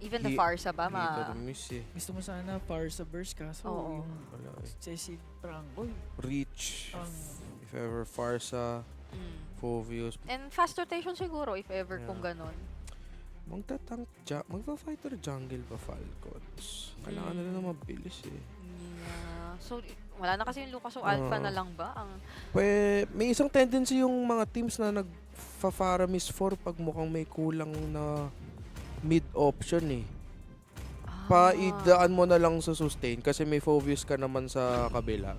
Even the Farsa ba? hit or miss eh. Gusto mo sana Parsa Burst kaso Oo. yung Wala eh. Ceci Franco. Reach. Ang If ever Farsa. Phoveus. And fast rotation siguro, if ever, kung ganon. Magpa-fighter jungle pa Falcons. Kailangan nila na mabilis eh. Yeah. So, wala na kasi yung Lucas o Alpha na lang ba? May isang tendency yung mga teams na nagfa-Faramis 4 pag mukhang may kulang na mid option eh. Paidaan mo na lang sa sustain kasi may Phoveus ka naman sa kabila.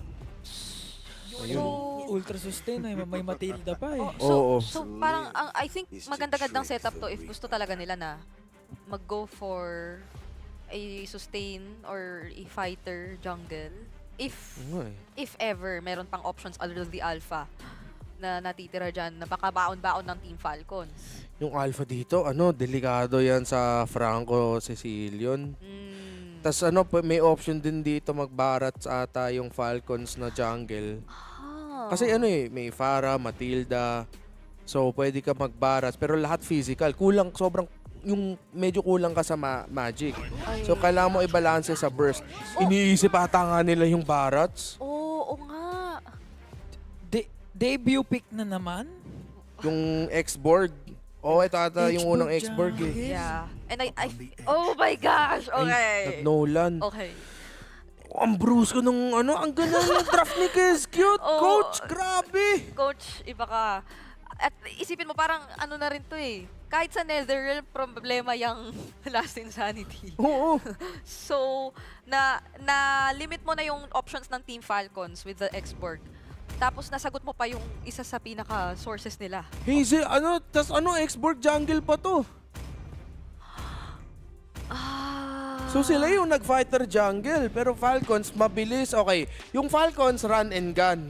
So, ultra sustain, may Matilda pa eh. So parang I think maganda-gandang setup to if gusto talaga nila na mag-go for a sustain or a fighter jungle. If ever meron pang options other than the Alpha na natitira dyan na baka baon-baon ng Team Falcons. Yung Alpha dito, delikado yan sa Franco Cecilion. Tas may option din dito magbarat sa ata yung Falcons na jungle. Kasi may Pharah, Matilda. So pwede ka magbarat pero lahat physical. Yung medyo kulang ka sa magic. So kailangan mo i-balance sa burst. Iniisip ata nga nila yung barats. Oo nga. Debut pick na naman? Yung X-Borg. Ito ata yung unang X-Borg eh. Yeah. And oh my gosh! Okay. Nolan. Okay. Ang bruise ko nung ang ganda ng draft ni Kes. Cute, coach. Grabe. Coach, iba ka. At isipin mo, parang na rin to eh. Kahit sa Netherrealm, problema yung Last Insanity. Oo. So, na-limit mo na yung options ng Team Falcons with the X-Borg. Tapos nasagot mo pa yung isa sa pinaka-sources nila. Hazel, tas X-Borg jungle pa to. So sila yung nag-fighter jungle, pero Falcons mabilis. Okay, yung Falcons run and gun.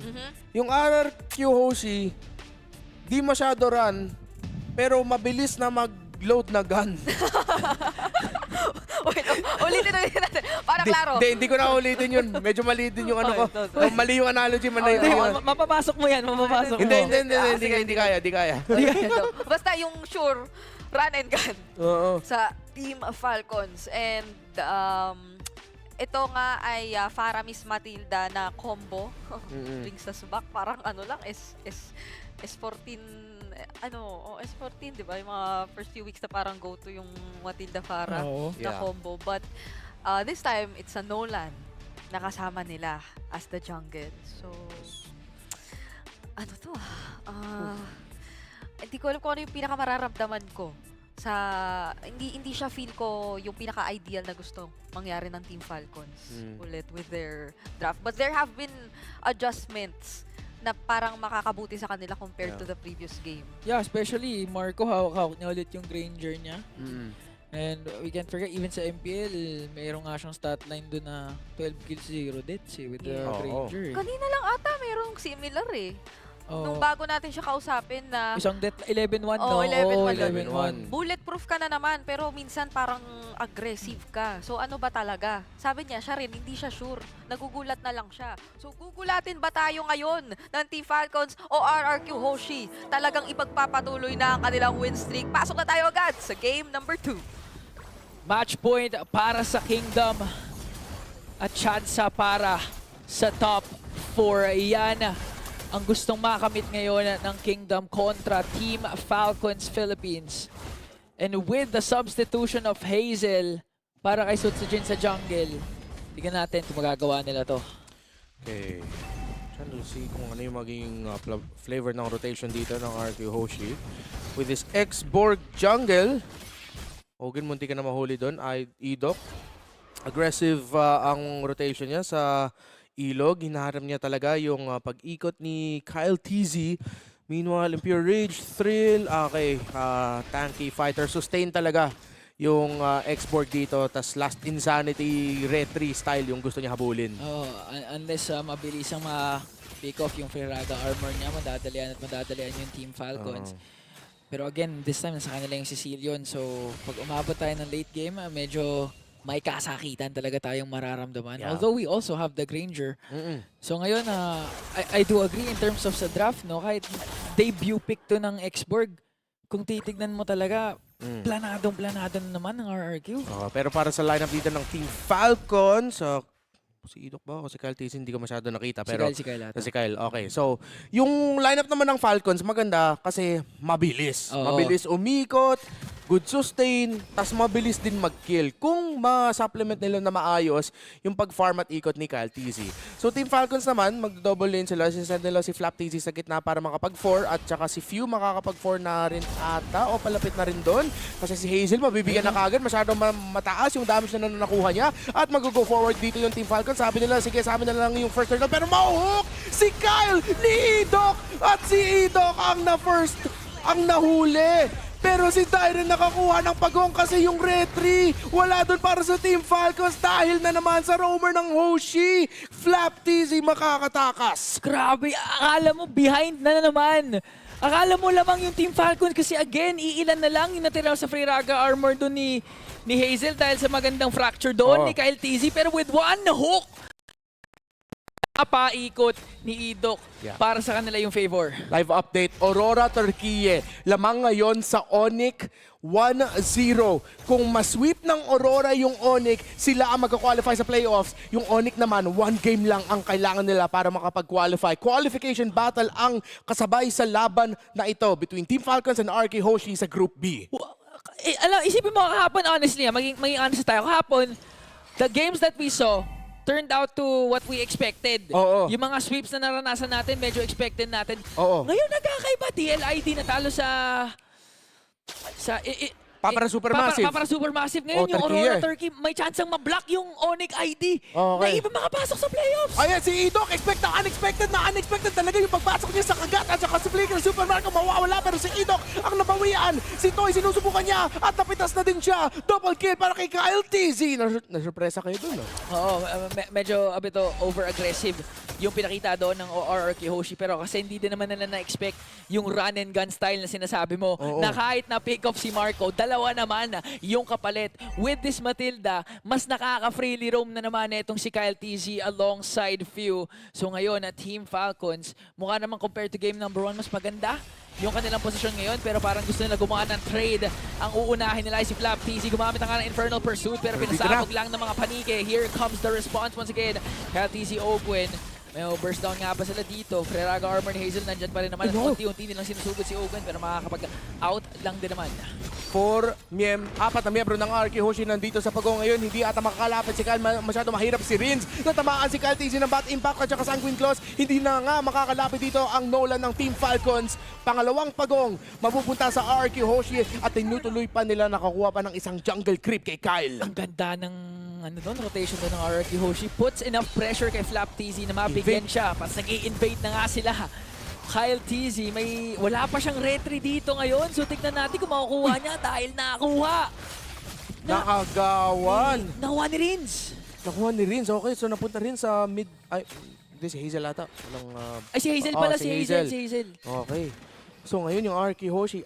Yung RRQ Hoshi, di masyado run, pero mabilis na mag-load na gun. Wait, ulitin natin. Para klaro. Hindi ko na ulitin yun. Medyo mali din yung mali yung analogy. Mapapasok mo yan, mapapasok mo. Hindi kaya. Basta yung sure, run and gun. Oo. Sa Team Falcons. And ito nga ay Faramis Matilda na combo. Rings sa subak. Parang lang, S14, S14, di ba? Yung mga first few weeks na parang go-to yung Matilda Farah na combo. But this time, it's a Nolan na kasama nila as the jungle. So, hindi ko alam kung ano yung pinakamararamdaman ko. Hindi siya feel ko yung pinaka-ideal na gusto mangyari ng Team Falcons ulit with their draft. But there have been adjustments na parang makakabuti sa kanila compared to the previous game. Yeah, especially Marco, hawak niya ulit yung Granger niya. And we can't forget, even sa MPL, mayroon nga siyang stat line doon na 12 kills, 0 deaths with the Granger. Kanina lang ata mayroong similar eh. Nung bago natin siya kausapin na... Isang death, 11-1 no? 11-1. Bulletproof ka na naman, pero minsan parang aggressive ka. So ano ba talaga? Sabi niya, siya rin, hindi siya sure. Nagugulat na lang siya. So gugulatin ba tayo ngayon ng Team Falcons o RRQ Hoshi? Talagang ipagpapatuloy na ang kanilang win streak. Pasok na tayo agad sa game number 2. Match point para sa Kingdom. At tsansa para sa top 4. Yan ang gustong makamit ngayon ng Kingdom kontra Team Falcons Philippines. And with the substitution of Hazel para kay Sutsujin sa jungle, tignan natin kung magagawa nila to. Okay. Trying to see kung ano yung magiging flavor ng rotation dito ng RQ Hoshi. With this X-Borg jungle, Hogan, munti ka na mahuli doon. Idok. Aggressive ang rotation niya sa ilog. Hinaharap niya talaga yung pag-ikot ni Kyle TZ. Meanwhile, Impure Rage, Thrill, tanky fighter. Sustain talaga yung X-Borg dito. Tas Last Insanity, Retry style yung gusto niya habulin. Unless mabilis ang ma-pick off yung Ferraga armor niya, madadalian yung Team Falcons. Pero again, this time nasa kanila yung Sicilian. So pag umabot tayo ng late game, medyo may kasakitan talaga tayong mararamdaman. Yeah. Although we also have the Granger. So ngayon, I do agree in terms of sa draft, no? Kahit debut pick to ng X-Borg, kung titignan mo talaga, planado na naman ng RRQ. Pero para sa lineup dito ng Team Falcons, Si Idok ba o si Kyle TC? Hindi ko masyado nakita. Si Pero Kyle, si Kyle ata. Si Kyle, okay. So, yung lineup naman ng Falcons, maganda kasi mabilis. Oo. Mabilis umikot, good sustain, tas mabilis din mag-kill. Kung ma-supplement nila na maayos yung pag-farm at ikot ni Kyle TC. So, Team Falcons naman, mag-double lane sila. Sisend nila si Flap TC sa gitna para makapag-4 at saka si Few makakapag-4 na rin ata o palapit na rin doon. Kasi si Hazel mabibigyan na kagad. Masyadong mataas yung damage na nakuha niya. At mag-go forward dito yung Team Falcons. Sabi nila, sige, sa amin na lang yung first turtle. Pero mauhook si Kyle ni Idok. At si Idok ang nahuli. Pero si Tyron nakakuha ng pagong kasi yung retry wala doon para sa Team Falcons dahil na naman sa roamer ng Hoshi. Flap TZ makakatakas. Grabe, akala mo behind na naman. Akala mo lamang yung Team Falcons kasi again, iilan na lang yung natira sa Free Raga armor doon ni Hazel dahil sa magandang fracture doon ni Kyle TZ. Pero with one hook, paikot ni Idok para sa kanila yung favor. Live update, Aurora Turquie. Lamang ngayon sa Onyx 1-0. Kung masweep ng Aurora yung Onyx, sila ang magka-qualify sa playoffs. Yung Onyx naman, 1 game lang ang kailangan nila para makapag-qualify. Qualification battle ang kasabay sa laban na ito between Team Falcons and RK Hoshi sa Group B. Isipin mo kahapon, honestly, maging honest tayo. Kahapon, the games that we saw turned out to what we expected. Oo. Yung mga sweeps na naranasan natin, medyo expected natin. Oo. Ngayon nagkakaiba, TLID natalo sa Papara Supermassive. Papara Supermassive. Ngayon yung Turkey Aurora Turkey, may chance ang ma-block yung Onyx ID. Okay. Na iba makapasok sa playoffs. Ayan, si Idok, expect na unexpected talaga yung pagpasok niya sa kagat at saka si Flicker Super Marco mawawala pero si Idok ang nabawian. Si Toy sinusubukan niya at napitas na din siya. Double kill para kay Kyle TZ. Nasurpresa kayo dun, no? Oo, medyo a bit over-aggressive yung pinakita doon ng RRQ Hoshi pero kasi hindi din naman nila na-expect yung run and gun style na sinasabi mo. Oo. Na kahit na pick off si Marco, dalawa naman yung kapalit. With this Matilda, mas nakaka-freely roam na naman itong si Kyle TZ alongside Few. So ngayon at Team Falcons, mukha naman compared to game number 1, mas maganda yung kanilang posisyon ngayon pero parang gusto nila gumawa ng trade. Ang uunahin nila ay si Flap TZ. Gumamit na nga ng Infernal Pursuit pero pinasabog lang ng mga panike. Here comes the response once again. Kyle TZ Ogwen. May burst down nga ba sila dito. Freraga armor ni Hazel nandyan pa rin naman. Unti-unti nilang sinusugod si Ogwen pero makakapag-out lang din naman. 4 na miyembro ng RK Hoshi nandito sa pagong ngayon. Hindi ata makakalapit si Kyle. Masyado mahirap si Rins. Natamaan si Kyle TZ ng Bat Impact at saka Sanguine Claws. Hindi na nga makakalapit dito ang Nolan ng Team Falcons. Pangalawang pagong mapupunta sa RK Hoshi at tinutuloy pa nila nakakuha pa ng isang jungle creep kay Kyle. Ang ganda ng rotation doon ng RRQ Hoshi. Puts enough pressure kay Flap TZ na mabigyan siya. Pas nag-i-invade na nga sila. Kyle TZ, wala pa siyang retry dito ngayon. So tignan natin kung makukuha niya dahil nakakuha. Nakagawan. Nakuha ni Rins. Nakuha ni Rins. Okay, so napunta rin sa mid... Ay, hindi si Hazel ata. Ay, si Hazel pala. Si Hazel. Okay. So ngayon yung RK Hoshi,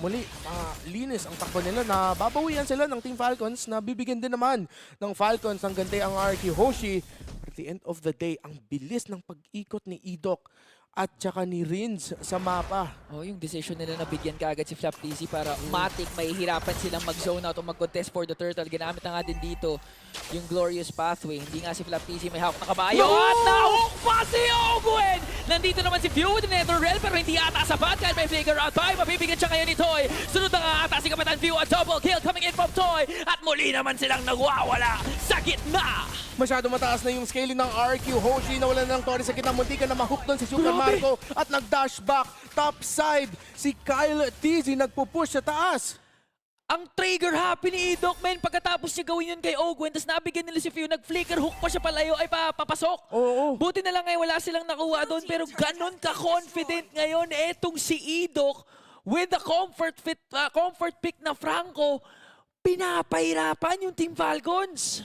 muli, linis ang takbo nila na babawian sila ng Team Falcons na bibigyan din naman ng Falcons ng gante ang RK Hoshi. At the end of the day, ang bilis ng pag-ikot ni Idok at saka ni Rins sa mapa. Oh, yung decision nila na bigyan kaagad si Flap TZ para matik mahihirapan silang mag-zone out o mag-contest for the turtle. Ginamit na nga din dito yung Glorious Pathway. Hindi nga si Flap TZ may hawak na kabayo. At na-hook pa si Ogwen! Nandito naman si Few with Netherrealm pero hindi ata sapat. Kahit may figure out by, mabibigyan siya ngayon ni Toy. Sunod na nga ata si Kapitan Few at double kill coming in from Toy. At muli naman silang nagwawala sa gitna. Masyado mataas na yung scaling ng RQ Hoshi. Nawalan ng Tori sa gitna. Muntikan na mahook doon si Super Marco at nag-dash back top side. Si Kyle TZ nagpupush sa taas. Ang trigger happy ni Idok, men. Pagkatapos niya gawin yun kay Ogwen, tapos nabigyan nila si Few, nag-flicker hook pa siya palayo, ay papasok. Oo. Buti na lang ngayon wala silang nakuha doon, pero ganon ka-confident ngayon etong si Idok with the comfort pick na Franco, pinapahirapan yung Team Falcons.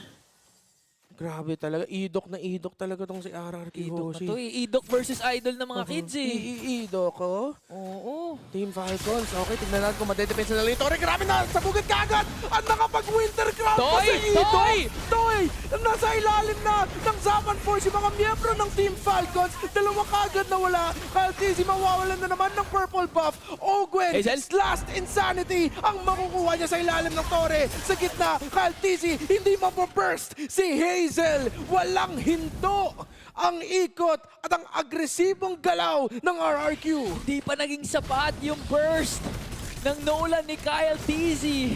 Grabe talaga. Idok talaga tong si RRQ Hoshi. Idok versus idol ng mga kids eh. Idok, oh. Oo. Team Falcons. Okay, tignan natin kung madedepensa na lito. Grabe na! Sabugad ka agad! At nakapag-winter crown pa si Idok! Toy! nasa ilalim na ng Zaman Force yung mga miyembro ng Team Falcons. Dalawa kagad na wala. Kyle TZ mawawalan na naman ng purple buff. Ogwen, Hazel? last insanity ang makukuha niya sa ilalim ng tore. Sa gitna, Kyle TZ hindi mapoburst. Si Hazel, walang hinto. Ang ikot at ang agresibong galaw ng RRQ. Di pa naging sapat yung burst ng Nolan ni Kyle TZ.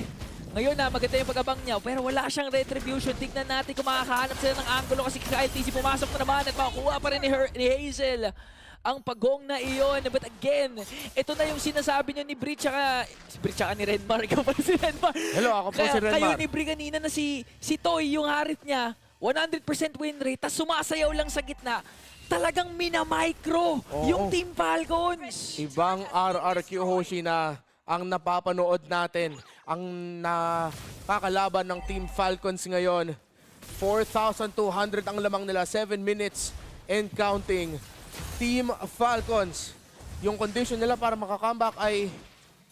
Ngayon na maganda yung pag-abang niya pero wala siyang retribution. Tignan natin kung makakahanap sila ng angulo kasi Kyle TZ pumasok na naman at makakuha pa rin ni Hazel ang pagong na iyon. But again, ito na yung sinasabi niyo ni Bri tsaka ni Redmar. Ikaw pa si Redmar. Hello, ako po si Redmar. Kayo ni Bri kanina na si Toy, yung harit niya, 100% win rate, tas sumasayaw lang sa gitna. Talagang mina-micro yung Team Falcons. Ibang RRQ Hoshi na ang napapanood natin. Ang nakakalaban ng Team Falcons ngayon. 4,200 ang lamang nila, 7 minutes and counting. Team Falcons, yung condition nila para makakomeback ay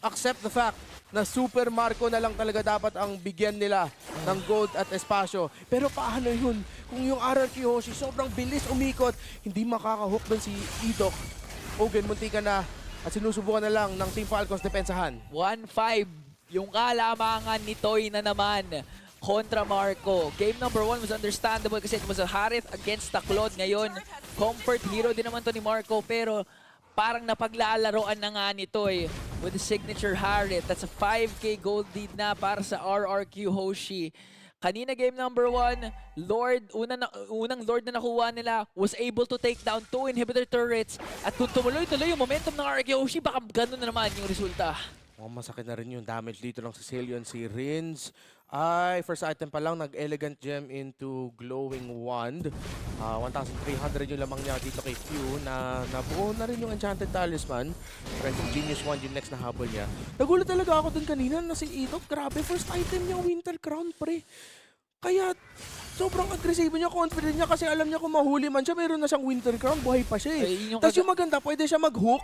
accept the fact na Super Marco na lang talaga dapat ang bigyan nila ng gold at espasyo. Pero paano yun? Kung yung RRQ Hoshi sobrang bilis umikot, hindi makakahook doon si Idok. Ogen, munti ka na at sinusubukan na lang ng Team Falcons depensahan. 1-5 yung kalamangan ni Toy na naman kontra Marco. Game number 1 was understandable kasi it was a Harith against the Claude. Ngayon, comfort hero din naman to ni Marco pero parang napaglalaroan na nga ni Toy with the signature Harith. That's a 5K gold lead na para sa RRQ Hoshi. Kanina game number 1, unang Lord na nakuha nila was able to take down 2 inhibitor turrets. At kung tumuloy-tuloy yung momentum ng RRQ Hoshi, baka ganun na naman yung resulta. Masakit na rin yung damage dito ng Sicilian. Si Rins ay first item pa lang nag-elegant gem into glowing wand. 1,300 yung lamang niya dito kay Few na nabuo na rin yung enchanted talisman. Pero yung genius wand yung next na habol niya. Nagulat talaga ako dun kanina na si Idok. Grabe, first item niya winter crown pre. Kaya sobrang agresibo niya, confident niya kasi alam niya kung mahuli man siya, meron na siyang winter crown, buhay pa siya eh. Tapos yung maganda, pwede siya mag-hook,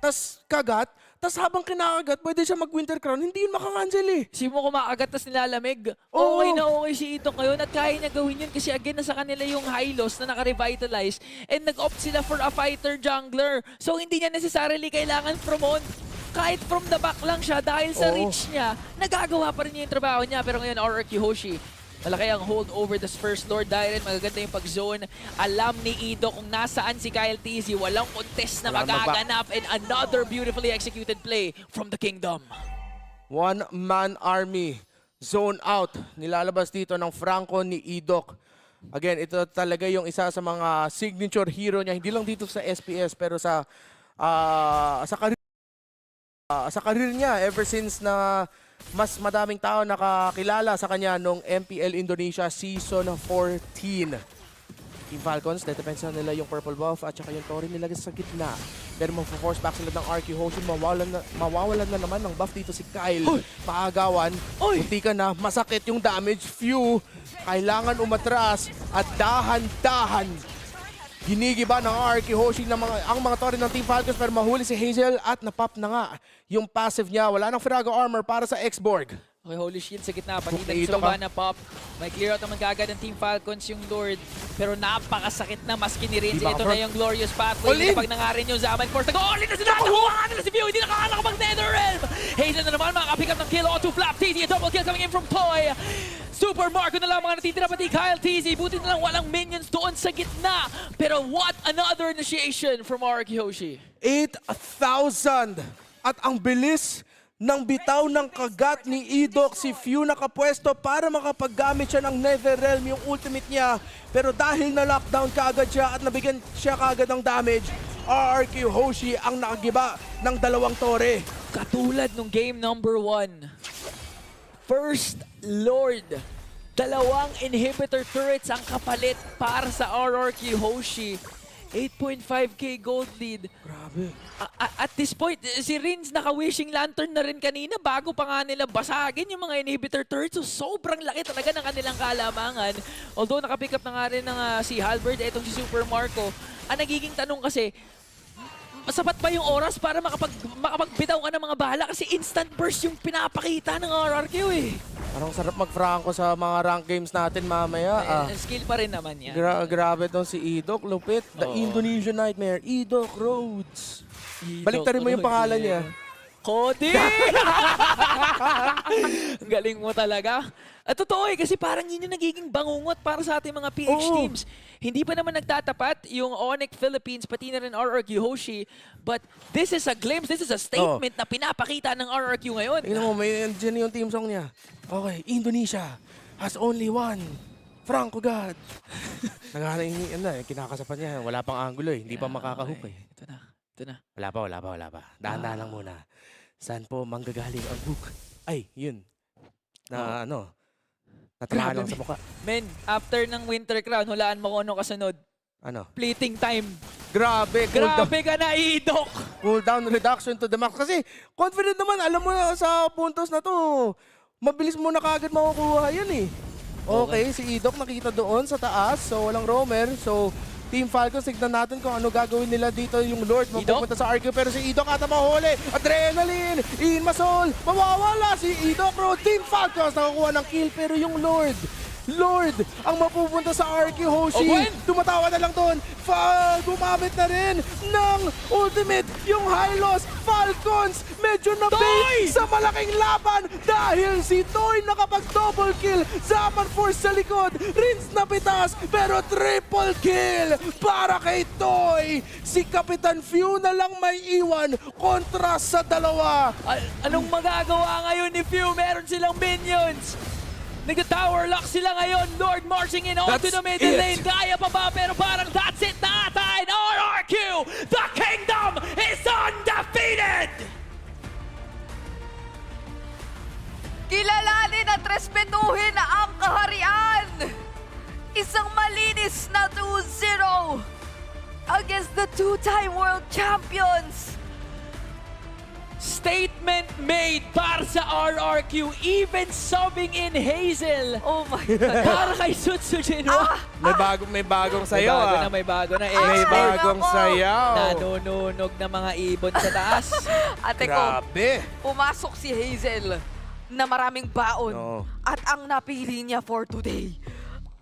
tas kagat, tas habang kinakagat, pwede siya mag-winter crown, hindi yun makakancel eh. Kasi mo kumakagat tas nilalamig, Oo. okay na okay si Idok ngayon at kaya niya gawin yun kasi again nasa kanila yung Hylos na naka-revitalize and nag-opt sila for a fighter jungler. So hindi niya necessarily kailangan promote. Kahit from the back lang siya dahil sa reach niya, nagagawa pa rin niya yung trabaho niya. Pero ngayon RRQ Hoshi, malaki ang hold over the first Lord dahil magaganda yung pag-zone. Alam ni Ido kung nasaan si Kyle TZ. Walang contest na magaganap and another beautifully executed play from the Kingdom. One-man army. Zone out. Nilalabas dito ng Franco ni Idok. Again, ito talaga yung isa sa mga signature hero niya. Hindi lang dito sa SPS pero sa career niya ever since na mas madaming tao nakakilala sa kanya nung MPL Indonesia Season 14. Team Falcons, dedepensahan nila yung purple buff at saka yung Tori nilagay sa gitna. Pero mag-force back sila ng RQ Hoshi, mawawalan na naman ng buff dito si Kyle. Paagawan, munti ka na, masakit yung damage. Few, kailangan umatras at dahan-dahan. Ginigiba ng RQ Hoshi ang mga Tori ng Team Falcons pero mahuli si Hazel at napop na nga yung passive niya. Wala nang Firago armor para sa X-Borg. Okay, Holy Shield sa gitna. Panitan sa baba na pop. May clear out naman kagad ng Team Falcons yung Lord. Pero napakasakit na maski ni Rins. Ito na yung glorious pathway. Hindi na pag nangarin yung Zaman Force. Nag-all-in na sila! Nakuha ka nila si View! Hindi nakakapag Netherrealm! Hazel na naman makakapick up ng kill. O2 flap. TZ, a double kill coming in from Toy. Super Marco na lang mga natitira pati Kyle TZ. Buti na lang walang minions doon sa gitna. Pero what another initiation from RRQ Hoshi. 8,000! At ang bilis ng bitaw ng kagat ni Idok. Si Few nakapwesto para makapaggamit siya ng Netherrealm, yung ultimate niya. Pero dahil na-lockdown kaagad siya at nabigyan siya kaagad ng damage, RRQ Hoshi ang nakagiba ng dalawang tore. Katulad nung game number 1. First Lord. Dalawang inhibitor turrets ang kapalit para sa RRQ Hoshi. 8.5k gold lead. Grabe. At this point, si Rins naka-wishing lantern na rin kanina bago pa nga nila basagin yung mga inhibitor turrets. So sobrang laki talaga ng kanilang kalamangan. Although nakapick up na nga rin ng si Halberd, itong si Super Marco. Ang nagiging tanong kasi, sapat ba yung oras para makapagbitaw ka ng mga bala? Kasi instant burst yung pinapakita ng RRQ eh. Parang sarap mag-franco sa mga rank games natin mamaya. Skill pa rin naman yan. Grabe tong si Idok, lupit. The Indonesian Nightmare, Idok Rhodes. Balik na rin mo yung pangalan niya. Cody! Galing mo talaga. At totoo eh, kasi parang yun yung nagiging bangungot para sa ating mga PH teams. Hindi pa naman nagtatapat yung Onyx Philippines, pati na rin RRQ Hoshi. But this is a glimpse, this is a statement na pinapakita ng RRQ ngayon. Tingnan mo, may dyan yung team song niya. Okay, Indonesia has only one. Franco God. Kinakasapan niya. Wala pang angulo eh. Hindi pa makakahook eh. Ito na. Wala pa. Dahan-dahan lang muna. Saan po manggagaling ang hook? Ay, yun. Natamaan lang sa mukha. Men, after ng Winter Crown, hulaan mo kung ano kasunod. Ano? Fleeting time. Grabe ka na, Idok! Cooldown reduction to the max. Kasi confident naman, alam mo na sa puntos na to, mabilis mo na kagad makukuha yan eh. Okay, si Idok nakita doon sa taas, so walang roamer. So, Team Falcons, tignan natin kung ano gagawin nila dito yung Lord. Magpupunta sa RQ, pero si Idok ata mahuli. Adrenaline, Inmasol, mawawala si Idok Road. Team Falcons nakakuha ng kill, pero yung Lord ang mapupunta sa RQ Hoshi. Tumatawa na lang doon. Gumamit na rin ng ultimate yung Hylos. Falcons medyo na-bait sa malaking laban dahil si Toy nakapag-double kill. Zaman Force sa likod. Rins na pitas pero triple kill para kay Toy. Si Kapitan Few na lang may iwan kontra sa dalawa. Anong magagawa ngayon ni Few? Meron silang minions. Nag-tower lock sila ngayon. Lord marching in onto the middle lane. Kaya pa ba? Pero parang that's it na ata. And RRQ, the kingdom is undefeated! Kilalanin at respetuhin ang kaharian! Isang malinis na 2-0 against the two-time world champions! Statement made para sa RRQ, even subbing in Hazel. Oh my God. Para kay Sutsujinwa. May bagong sayaw. May bago na. May bagong sayaw. Nanununog na mga ibon sa taas. Ate ko, Grabe. pumasok si Hazel na maraming baon. Oo. At ang napili niya for today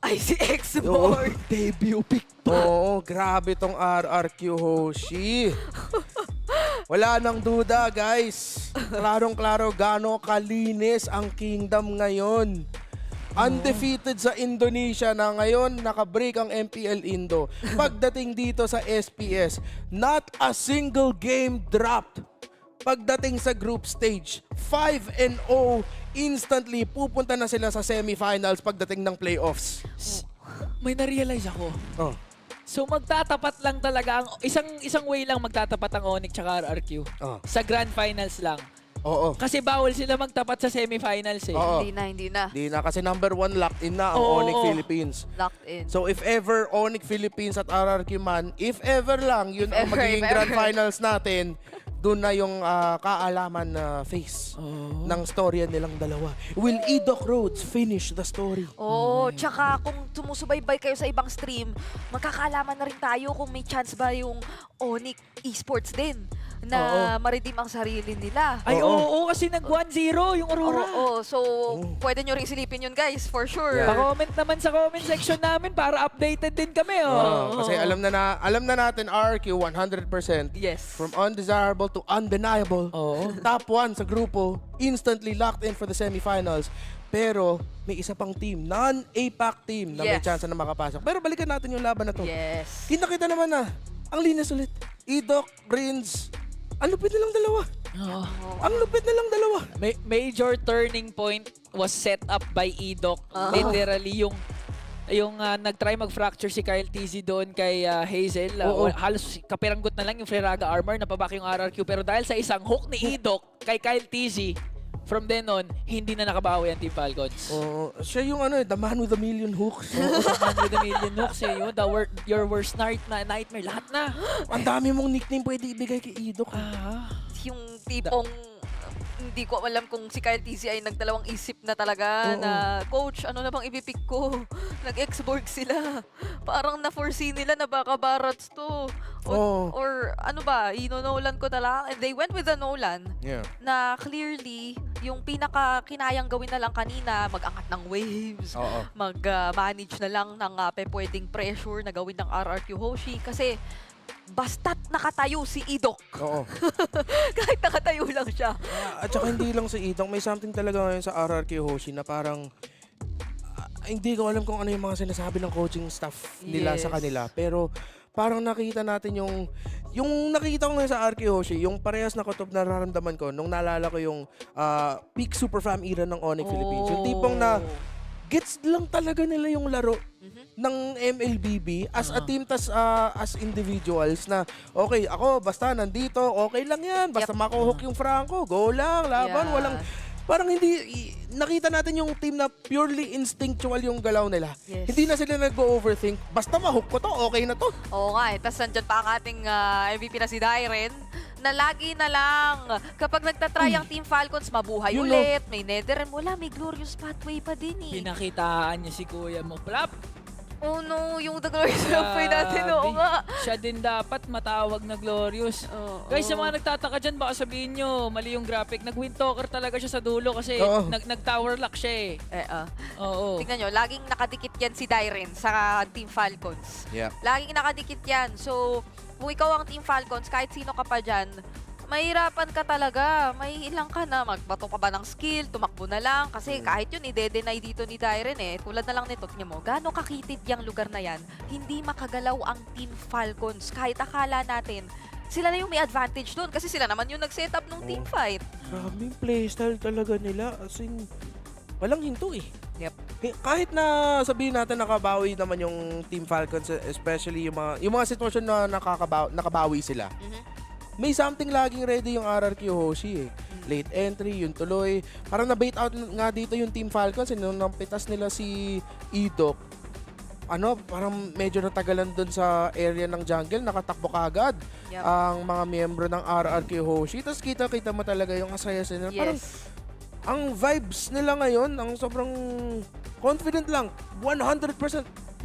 ay si X-Board. Debut pick. Oo, grabe tong RRQ Hoshi. Wala nang duda, guys. Klarong-klaro gaano kalinis ang kingdom ngayon. Undefeated sa Indonesia na ngayon, nakabreak ang MPL Indo. Pagdating dito sa SPS, not a single game dropped. Pagdating sa group stage, 5-0, instantly pupunta na sila sa semifinals pagdating ng playoffs. May na-realize ako. Oh. So magtatapat lang talaga ang isang way lang magtatapat ang Onyx tsaka RRQ. Oh. Sa grand finals lang. Oo. Kasi bawal sila magtapat sa semifinals eh. Oo. Hindi na. Di na kasi number 1 locked in na ang Oo. Onyx Philippines. Locked in. So if ever Onyx Philippines at RRQ man, if ever lang, yun ang magiging grand finals natin, doon na yung kaalaman na face ng storya nilang dalawa. Will Idok Rhodes finish the story? Tsaka kung sumusubaybay kayo sa ibang stream, magkakaalaman na rin tayo kung may chance ba yung Onyx Esports din na ma-redeem ang sarili nila. Ay, oo, kasi nag 1-0 yung Aurora. So pwede nyo rin silipin yun guys, for sure. Yeah. Pa-comment naman sa comment section namin para updated din kami. Kasi alam na natin RRQ 100%. Yes. From undesirable to undeniable. Top 1 sa grupo, instantly locked in for the semifinals. Pero may isa pang team, non-APAC team na may chance na makapasok. Pero balikan natin yung laban na to. Yes. Kita naman na, ang linis ulit. Idok, Brins, ang lupit nilang dalawa. Ang lupit nilang dalawa. Major turning point was set up by Idok. Literally yung nag-try mag-fracture si Kyle TZ doon kay Hazel. Halos kapiranggot na lang yung Freraga armor, napabak yung RRQ. Pero dahil sa isang hook ni Idok kay Kyle TZ, from then on, hindi na nakabawi ang Team Falcons. Siya yung the man with a million hooks. The man with a million hooks eh. Your worst nightmare. Lahat na. Ang dami mong nickname pwede ibigay kay Idok. Yung tipong hindi ko alam kung si Kyle TZ ay nagdalawang isip na talaga na, Coach, ano na bang ipipick ko? Nag-X-Borg sila. Parang na-foresee nila na baka Barats to. Or ano ba, ino-Nolan ko na lang. And they went with the Nolan Yeah. na clearly, yung pinaka kinayang gawin na lang kanina, mag-angat ng waves, Oo. mag-manage na lang ng pwedeng pressure na gawin ng RRQ Hoshi. Kasi basta't nakatayo si Idok. Oo. Kahit nakatayo lang siya. At saka hindi lang sa Idong, may something talaga ngayon sa RRQ Hoshi na parang hindi ko alam kung ano yung mga sinasabi ng coaching staff nila sa Yes. kanila. Pero parang nakita natin yung nakikita ko ngayon sa RQ Hoshi, yung parehas na kutob na nararamdaman ko nung naalala ko yung peak super fam era ng Onyx Philippines. Yung tipong na gets lang talaga nila yung laro ng MLBB as a team tas as individuals na okay, ako basta nandito, okay lang yan. Basta makuhook yung Franco, go lang, laban, Yeah. walang parang nakita natin yung team na purely instinctual yung galaw nila. Yes. Hindi na sila nag-overthink. Basta mahook ko to, okay na to. Oo nga Tapos nandyan pa ang ating MVP na si Dairen na lagi na lang kapag nagtatry ang Team Falcons, mabuhay Yun ulit. May Netherrealm. Wala, may Glorious Pathway pa din eh. Pinakitaan niya si kuya mo. Plap! Oh no, yung The Glorious Pathway natin. Oo nga. Siya din dapat matawag na Glorious. Guys, sa mga nagtataka dyan, baka sabihin nyo, mali yung graphic. Nag-wind talker talaga siya sa dulo kasi Oo. nag-tower lock siya eh. Oo. Tingnan nyo, laging nakadikit yan si Dairen sa Team Falcons. Yeah. Laging nakadikit yan. So, kung ikaw ang Team Falcons, kahit sino ka pa dyan, mahirapan ka talaga. May ilang ka na. Magbato ka ba ng skill? Tumakbo na lang. Kasi kahit yun, ide-deny dito ni Dairen eh. Tulad na lang nito, tingnan mo, gaano kakitid yung lugar na yan, hindi makagalaw ang Team Falcons. Kahit akala natin, sila na yung may advantage doon. Kasi sila naman yung nag-set up ng team fight. Grabe yung playstyle talaga nila. As in, walang hinto eh. Yep. Kahit na sabihin natin nakabawi naman yung Team Falcons, especially yung mga sitwasyon na nakabawi sila. May something laging ready yung RRQ Hoshi eh. Late entry, yung tuloy. Parang na-bait out nga dito yung Team Falcons. Nung nampitas nila si Idok, parang medyo natagalan dun sa area ng jungle, nakatakbo kaagad ang mga miyembro ng RRQ Hoshi. Tapos kita-kita mo talaga yung asaya nila. Parang ang vibes nila ngayon, ang sobrang confident lang. 100%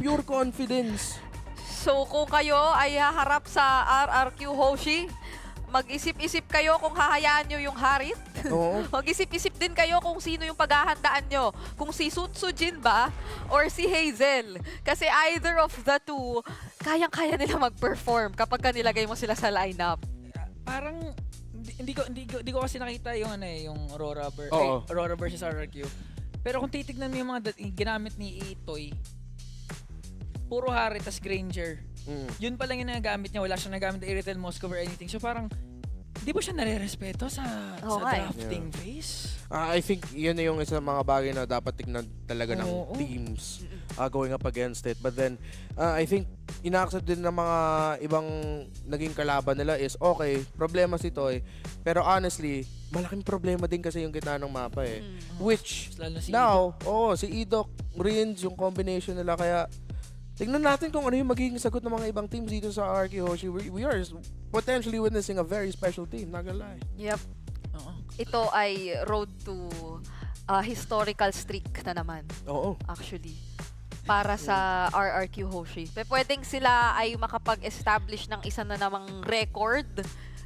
pure confidence. So, kung kayo ay haharap sa RRQ Hoshi, mag-isip-isip kayo kung hahayaan nyo yung Harit. Oo. Mag-isip-isip din kayo kung sino yung paghahandaan nyo. Kung si Sutsujin ba or si Hazel. Kasi either of the two, kayang-kaya nila mag-perform kapag nilagay mo sila sa lineup. Parang hindi ko kasi nakita yung yung Aurora Oo. Aurora versus RRQ. Pero kung titignan mo yung mga ginamit ni Itoy, puro Harry tas Granger. Yun pa lang yung nagagamit niya. Wala siyang nagamit na Irritel Moscow or anything. So parang, di ba siya nare-respeto sa drafting phase? I think yun na yung isa mga bagay na dapat tignan talaga ng teams going up against it. But then, I think ina-accept din ng mga ibang naging kalaban nila is, okay, problema si Toy. Pero honestly, malaking problema din kasi yung gitna ng mapa eh. Which, Lalo si now, si Idok, Rins, yung combination nila. Kaya, tingnan natin kung ano yung magiging sagot ng mga ibang teams dito sa RQ Hoshi. We are potentially witnessing a very special team, not gonna lie. Yep. Ito ay road to historical streak na naman. Oo. Actually. Para sa RRQ Hoshi. Pwedeng sila ay makapag-establish ng isa na namang record,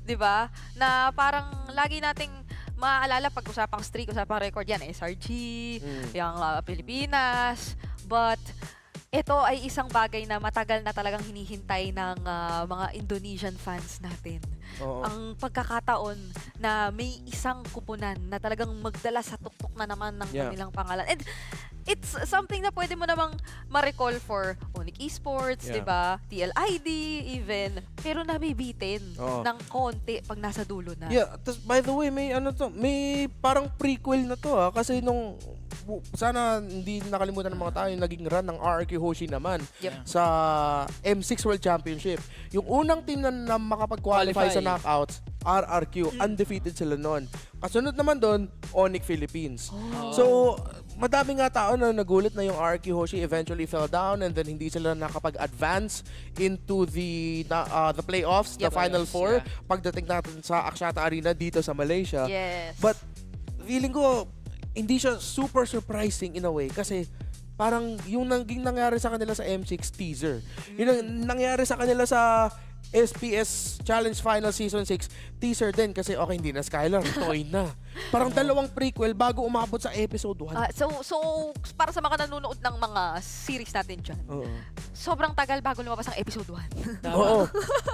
'di ba? Na parang lagi nating maaalala pag usapang streak, usapang record yan, SRG, yung Pilipinas. But ito ay isang bagay na matagal na talagang hinihintay ng mga Indonesian fans natin. Oo. Ang pagkakataon na may isang kupunan na talagang magdala sa tuktok na naman ng kanilang pangalan. And it's something na pwede mo namang ma-recall for Onyx Esports, di ba? TLID, even. Pero nabibitin ng konti pag nasa dulo na. Yeah, by the way, may may parang prequel na to kasi nung sana hindi nakalimutan ng mga tao yung naging run ng RRQ Hoshi naman sa M6 World Championship. Yung unang team na makapag-qualify sa knockouts, RRQ, undefeated sila noon. Kasunod naman doon, Onyx Philippines. So, madami nga tao na nagulit na yung RRQ Hoshi eventually fell down and then hindi sila nakapag-advance into the playoffs, the Final Four, pagdating natin sa Axiata Arena dito sa Malaysia. Yes. But, feeling ko, hindi siya super surprising in a way kasi parang yung nangyari sa kanila sa M6 teaser. Yung nangyari sa kanila sa SPS Challenge Final Season 6 teaser din kasi okay, hindi na Skylar, toy na. Parang dalawang prequel bago umabot sa episode 1. So, para sa mga nanonood ng mga series natin dyan, Oo. sobrang tagal bago lumabas ang episode 1. Tama. Oo.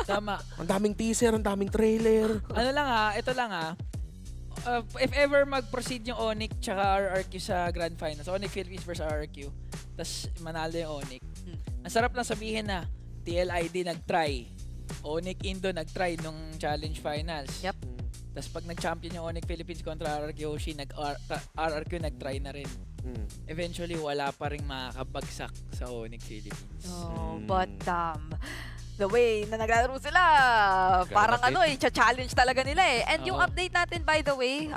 Tama. Ang daming teaser, ang daming trailer. Ano lang ito lang if ever mag-proceed yung Onyx tsaka RRQ sa Grand Finals, Onyx Philippines versus RRQ, tas manalo yung Onyx, ang sarap lang sabihin na TLID nag-try, Onyx Indo nag-try nung Challenge Finals. Yep. Tas pag nag-champion yung Onyx Philippines kontra RRQ Hoshi, RRQ nag-try na rin. Eventually, wala pa rin makakabagsak sa Onyx Philippines. Oh, but the way na naglalaro sila, parang i-challenge talaga nila eh. And yung update natin, by the way,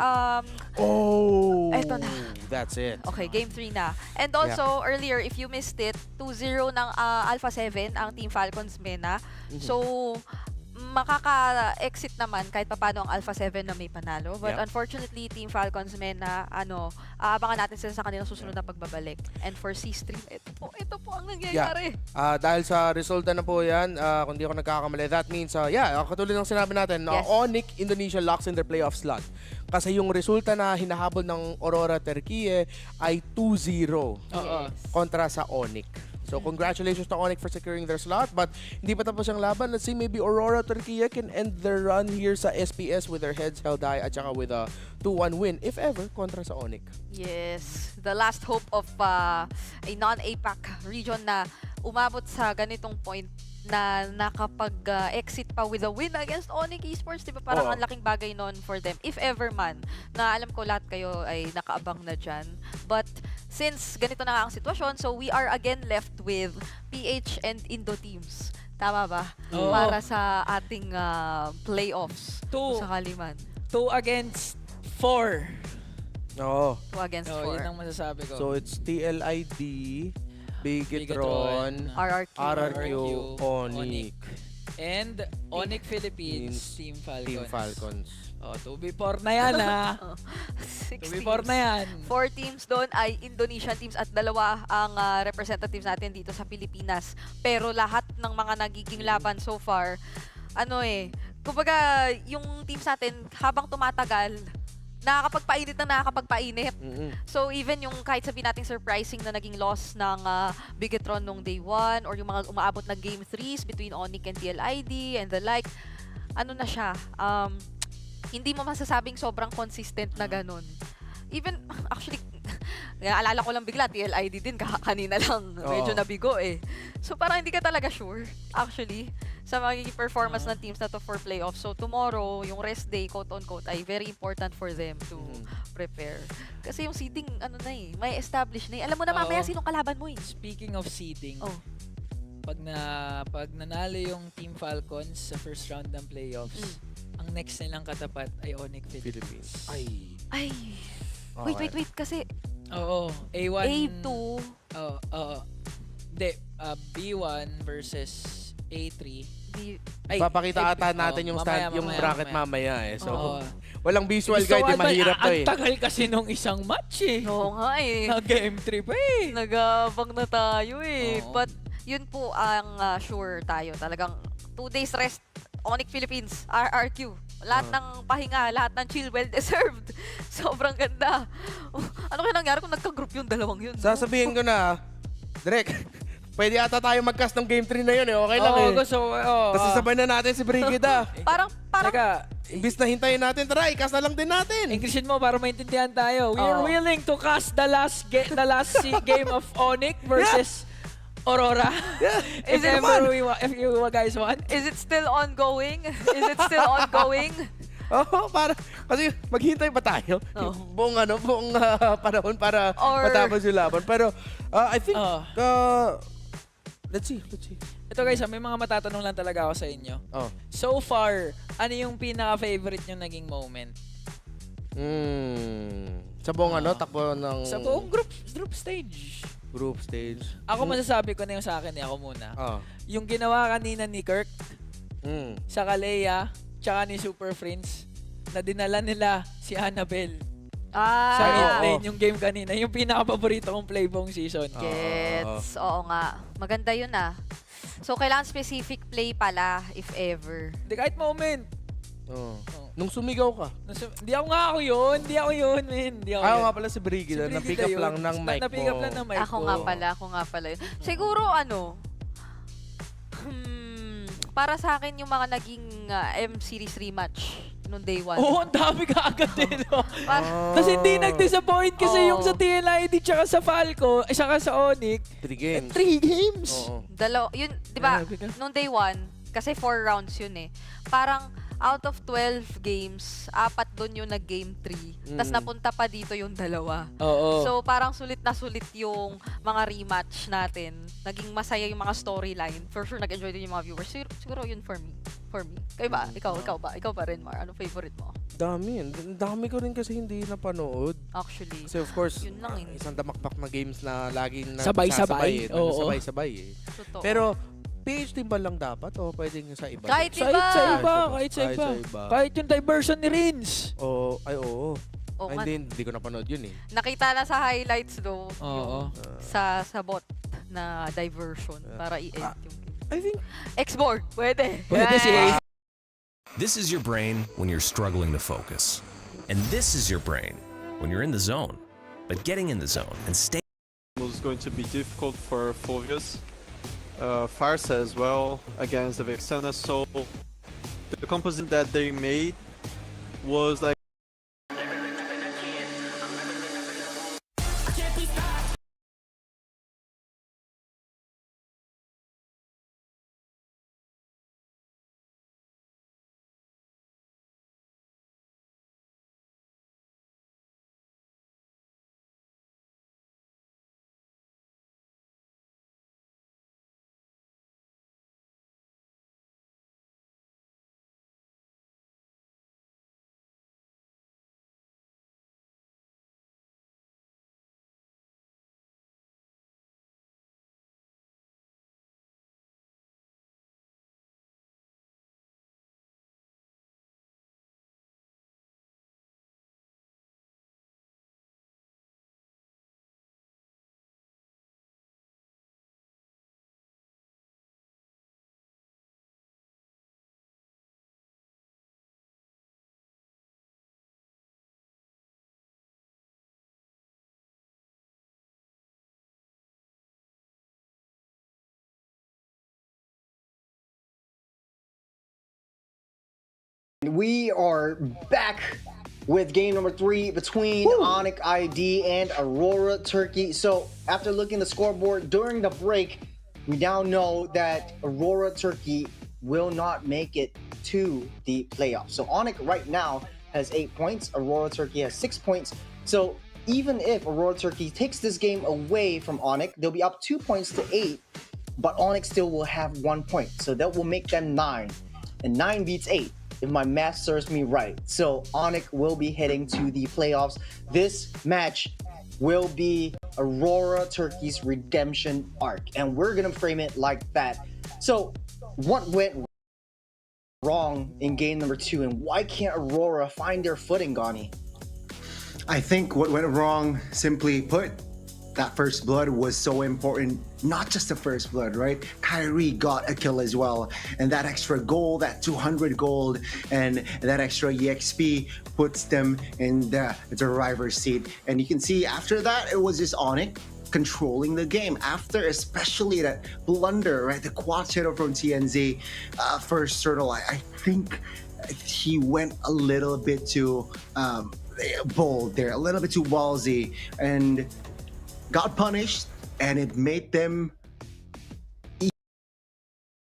eto na. That's it. Okay, game 3 na. And also, earlier, if you missed it, 2-0 ng Alpha 7 ang Team Falcons Mena. So, makaka-exit naman kahit papano ang Alpha 7 na may panalo. But unfortunately, Team Falcons Mena, aabangan natin sila sa kanilang susunod na pagbabalik. And for C-Stream, ito po ang nangyayari. Dahil sa resulta na po yan, kung di ako nagkakamali, that means, katulad ng sinabi natin, Onyx Indonesia locks in their playoff slot. Kasi yung resulta na hinahabol ng Aurora Turquie ay 2-0 kontra sa Onyx. So congratulations to Onyx for securing their slot, but hindi pa tapos ang laban. Let's see, maybe Aurora Turquie can end their run here sa SPS with their heads held high at saka with a 2-1 win, if ever, kontra sa Onyx. Yes, the last hope of a non-APAC region na umabot sa ganitong point na nakapag-exit pa with a win against Onyx Esports. Diba parang ang laking bagay nun for them, if ever man, na alam ko lahat kayo ay nakaabang na dyan. But since ganito na nga ang sitwasyon, so we are again left with PH and Indo teams. Tama ba? Para sa ating playoffs. Sa Kaliman. 2 against 4. Oo. 2 against 4. Yun ang masasabi ko. So it's TLID, Bigetron, RRQ, Onyx. And Onyx Philippines, Team Falcons. Team Falcons. 2v4 na yan 2v4 na yan. 4 teams doon ay Indonesian teams at 2 ang representatives natin dito sa Pilipinas. Pero lahat ng mga nagiging laban so far, kumbaga yung teams natin habang tumatagal, nakakapagpainit. So even yung kahit sabihin natin surprising na naging loss ng Bigetron nung day 1 or yung mga umaabot na game 3s between Onyx and TLID and the like, na siya, hindi mo masasabing sobrang consistent na ganun. Even, actually, naalala ko lang bigla, TLID din, kanina lang, medyo nabigo eh. So parang hindi ka talaga sure, actually, sa magiging performance ng teams na to for playoffs. So tomorrow, yung rest day, quote-unquote, ay very important for them to prepare. Kasi yung seeding, may establish na eh. Alam mo na mamaya sinong kalaban mo eh. Speaking of seeding, pag nanalo yung Team Falcons sa first round ng playoffs, ang next nilang katapat ay Onyx Philippines. Ay. Wait, kasi A1. A2. Hindi, B1 versus A3. Papakita ata natin yung bracket mamaya eh. So, walang visual So, guide, mahirap to eh. Ang tagal kasi nung isang match eh. Oo nga eh. Nag-game 3 pa eh. Nagabang na tayo eh. But yun po ang sure tayo. Talagang 2 days rest, Onyx Philippines, RRQ. Lahat ng pahinga, lahat ng chill, well-deserved. Sobrang ganda. Ano kaya nangyari kung nagka-group yung dalawang yun? Sasabihin ko na, Direk, pwede ata tayo mag-cast ng game 3 na yun eh. Okay lang eh. Kasi sabay na natin si Brigida. Parang, Teka, imbis na hintayin natin, try, cast na lang din natin. Englishin mo para maintindihan tayo. We are willing to cast the last game of Onyx versus Aurora. If you guys want. is it still ongoing? Kasi maghintay pa tayo. Buong panahon para matapos yung laban. Pero I think let's see. Ito guys, may mga matatanong lang talaga ako sa inyo. So far, ano yung pinaka-favorite nyo naging moment? Sa buong takbo ng Sa buong group stage. Group stage. Ako masasabi ko na yung sa akin ako muna. Yung ginawa kanina ni Kirk, sa Kalea, tsaka ni Super Friends, na dinala nila si Annabelle. Sa mid lane, yung game kanina. Yung pinaka-paborito kong play buong season. Gets. Oo nga. Maganda yun So, kailangan specific play pala, if ever. Hindi, kahit moment. Oh. Nung sumigaw ka. Hindi ako yun, men. Hindi ako Ayaw yun. nga pala si Brigida, Si Brigida na-pick up yun. lang ng mic mo. Na-pick up lang ng mic Ako nga pala yun. Siguro, para sa akin yung mga naging M-Series rematch nung day 1. Oo, ang dami ka agad eh, no? Ah. Tapos hindi nag-disappoint kasi Oo. yung sa TNID tsaka sa Falco, saka sa Onyx, 3 games. 3 games. Oo. Yun, di ba, Grabe ka. nung day 1, kasi 4 rounds yun eh. Parang, out of 12 games, 4 doon yung nag-game 3. Tapos napunta pa dito yung 2. Oo. So, parang sulit na sulit yung mga rematch natin. Naging masaya yung mga storyline. For sure, nag-enjoy din yung mga viewers. Siguro yun for me. Kayo ba? Ikaw ba rin, Mar? Ano favorite mo? Dami. Dami ko rin kasi hindi napanood. Actually, Kasi of course, yun lang eh. isang damakpak na games na laging Sabay-sabay. nagsasabay, Oo. sabay-sabay eh. Totoo. Pero, PH team ba lang dapat o pwedeng sa iba? Kahit din? iba. Kahit sa iba. Kahit yung diversion ni Rins. Oo. Oo. Oo Ay, nga. hindi ko napanood yun eh. Nakita na sa highlights though. Oo. Yung sa bot na diversion para i-end yung game. I think, X-board, pwede. Pwede si Ace. This is your brain when you're struggling to focus. And this is your brain when you're in the zone. But getting in the zone and staying was going to be difficult for Fulvius. Farsa as well against the Vexana, so the composite that they made was like We are back with game number 3 between Onyx ID and Aurora Turkey. So after looking at the scoreboard during the break, we now know that Aurora Turkey will not make it to the playoffs. So Onyx right now has 8 points, Aurora Turkey has 6 points. So even if Aurora Turkey takes this game away from Onyx, they'll be up 2 points to 8, but Onyx still will have 1 point. So that will make them 9, and 9 beats 8. If my math serves me right. So Onyx will be heading to the playoffs. This match will be Aurora Turkey's redemption arc, and we're gonna frame it like that. So what went wrong in game number 2, and why can't Aurora find their footing, Gani? I think what went wrong, simply put, that first blood was so important. Not just the first blood, right? Kyrie got a kill as well. And that extra gold, that 200 gold, and that extra EXP puts them in the driver's seat. And you can see after that, it was just Onyx controlling the game. After especially that blunder, right? The quad shadow from TNZ, first turtle, I think he went a little bit too bold there, a little bit too ballsy, and got punished, and it made them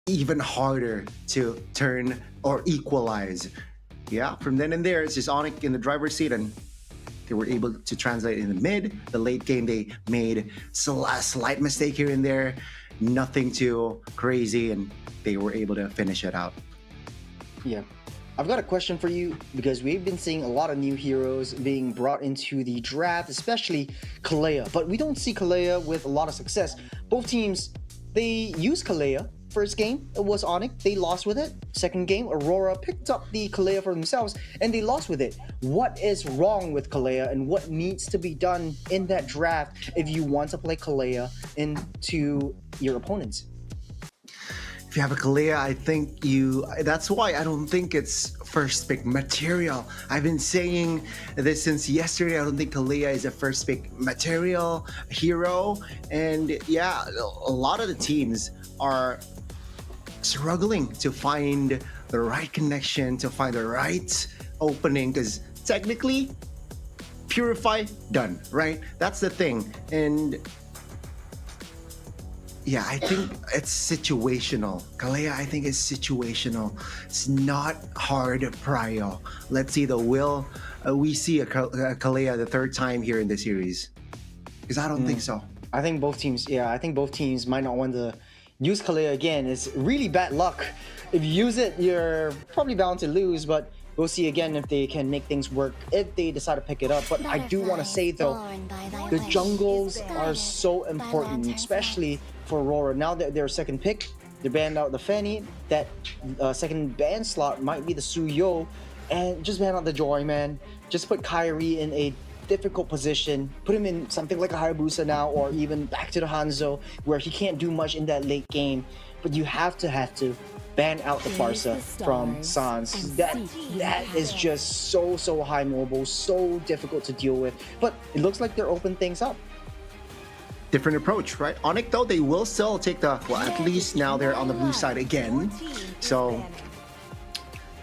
even harder to turn or equalize. Yeah, from then and there, it's just Onyx in the driver's seat, and they were able to translate in the mid. The late game, they made a slight mistake here and there, nothing too crazy, and they were able to finish it out. Yeah. I've got a question for you, because we've been seeing a lot of new heroes being brought into the draft, especially Kalea, but we don't see Kalea with a lot of success. Both teams, they used Kalea. First game, it was Onyx, they lost with it. Second game, Aurora picked up the Kalea for themselves, and they lost with it. What is wrong with Kalea, and what needs to be done in that draft if you want to play Kalea into your opponents? you have a Kalea, I think that's why I don't think it's first pick material. I've been saying this since yesterday. I don't think Kalea is a first pick material hero. And yeah, a lot of the teams are struggling to find the right connection, to find the right opening, because technically, Purify, done, right? That's the thing. And yeah, I think it's situational. Kalea, I think, is situational. It's not hard prio. Let's see the will. We see a Kalea the third time here in the series. Because I don't think so. I think both teams, I think both teams might not want to use Kalea again. It's really bad luck. If you use it, you're probably bound to lose, but we'll see again if they can make things work, if they decide to pick it up. But I do want to say though, the jungles are so important, especially for Aurora. Now that they're second pick, they banned out the Fanny. That second ban slot might be the Suyo, and just ban out the Joy, man. Just put Kyrie in a difficult position, put him in something like a Hayabusa now, or even back to the Hanzo, where he can't do much in that late game. But you have to ban out the Farsa from Sans. That is just so high mobile, so difficult to deal with. But it looks like they're opening things up. Different approach, right? Onyx, though, they will still take the, well, at least now they're on the blue side again. So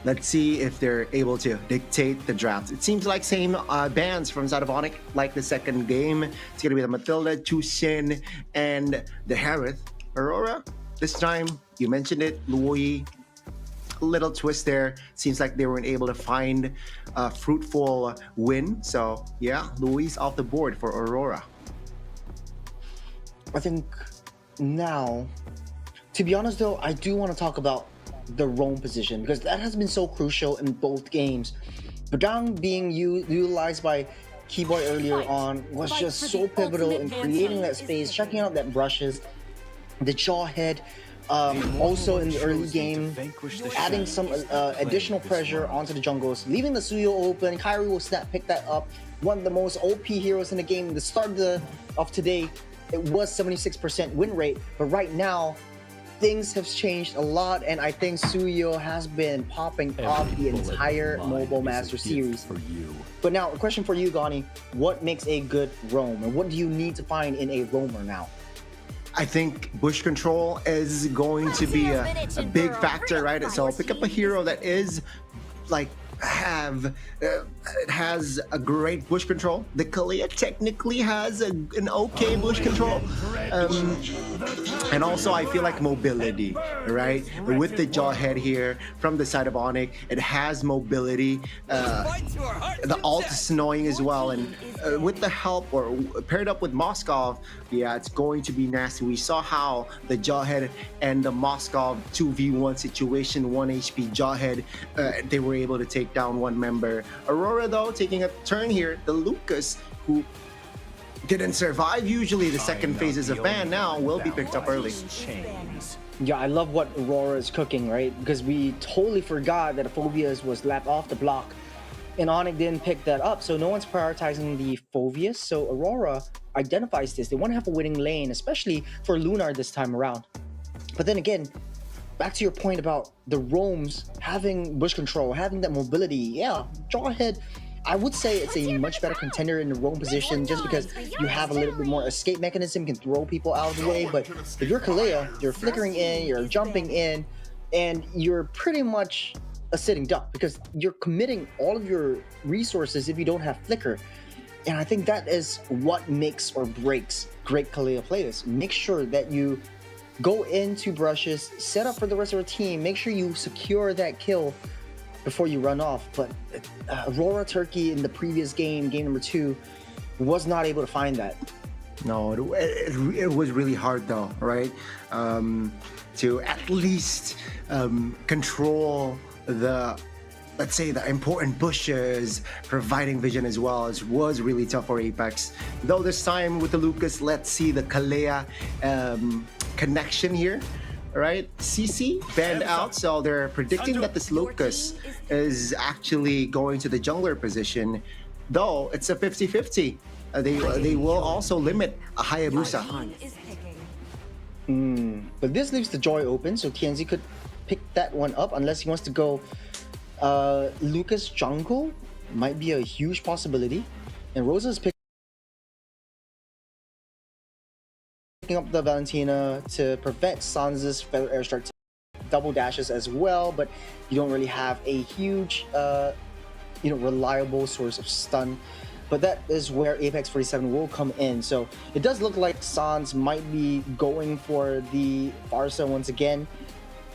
let's see if they're able to dictate the draft. It seems like same bans from side of Onyx, like the second game. It's going to be the Matilda, Tushin, and the Harith. Aurora, this time, you mentioned it, Louis, a little twist there. Seems like they weren't able to find a fruitful win. So yeah, Louis off the board for Aurora. I think now, to be honest though, I do want to talk about the roam position, because that has been so crucial in both games. Badang being utilized by Keyboy earlier on was just so pivotal in creating that space, checking out that brushes, the Jawhead, also in the early game, adding some additional pressure onto the jungles, leaving the Suyo open. Kyrie will pick that up. One of the most OP heroes in the game. The start of today, it was 76% win rate, but right now, things have changed a lot, and I think Suyo has been popping off the entire Mobile Master Series. But now, a question for you, Gani. What makes a good roam, and what do you need to find in a roamer now? I think bush control is going to be a big factor, right? So pick up a hero that is like has a great bush control. The Kalea technically has an okay bush control, and also I feel like mobility, right? With the Jawhead here from the side of Onyx, it has mobility. The ult is annoying as well, and with the help or paired up with Moskov, yeah, it's going to be nasty. We saw how the Jawhead and the Moskov 2v1 situation, 1 HP Jawhead, they were able to take down one member. Aurora, though, taking a turn here. The Lucas, who didn't survive usually the second phases of ban, now will be picked up early. Yeah, I love what Aurora is cooking, right? Because we totally forgot that Phobias was left off the block, and Onyx didn't pick that up, so no one's prioritizing the Phobias. So Aurora identifies this. They want to have a winning lane, especially for Lunar this time around. But then again, back to your point about the roams having bush control, having that mobility. Yeah, Jawhead, I would say it's a much better contender in the roam position, just because you have a little bit more escape mechanism, can throw people out of the way. But if you're Kalea, you're flickering in, you're jumping in, and you're pretty much a sitting duck, because you're committing all of your resources if you don't have flicker. And I think that is what makes or breaks great Kalea players. Make sure that you go into brushes, set up for the rest of your team, make sure you secure that kill before you run off. But Aurora Turkey in the previous game, game number 2, was not able to find that. No, it was really hard though, right? To at least control the, let's say, the important bushes, providing vision as well, as was really tough for Apex. Though this time with the Lucas, let's see the Kalea connection here, right? CC banned out, so they're predicting that this Lucas is actually going to the jungler position, though it's a 50-50. They will also limit a Hayabusa. But this leaves the Joy open, so TNZ could pick that one up unless he wants to go Lucas jungle. Might be a huge possibility. And Rosa's picking up the Valentina to prevent Sansa's Feather Airstrike double dashes as well, but you don't really have a huge reliable source of stun. But that is where Apex 47 will come in. So it does look like Sans might be going for the Farsa once again.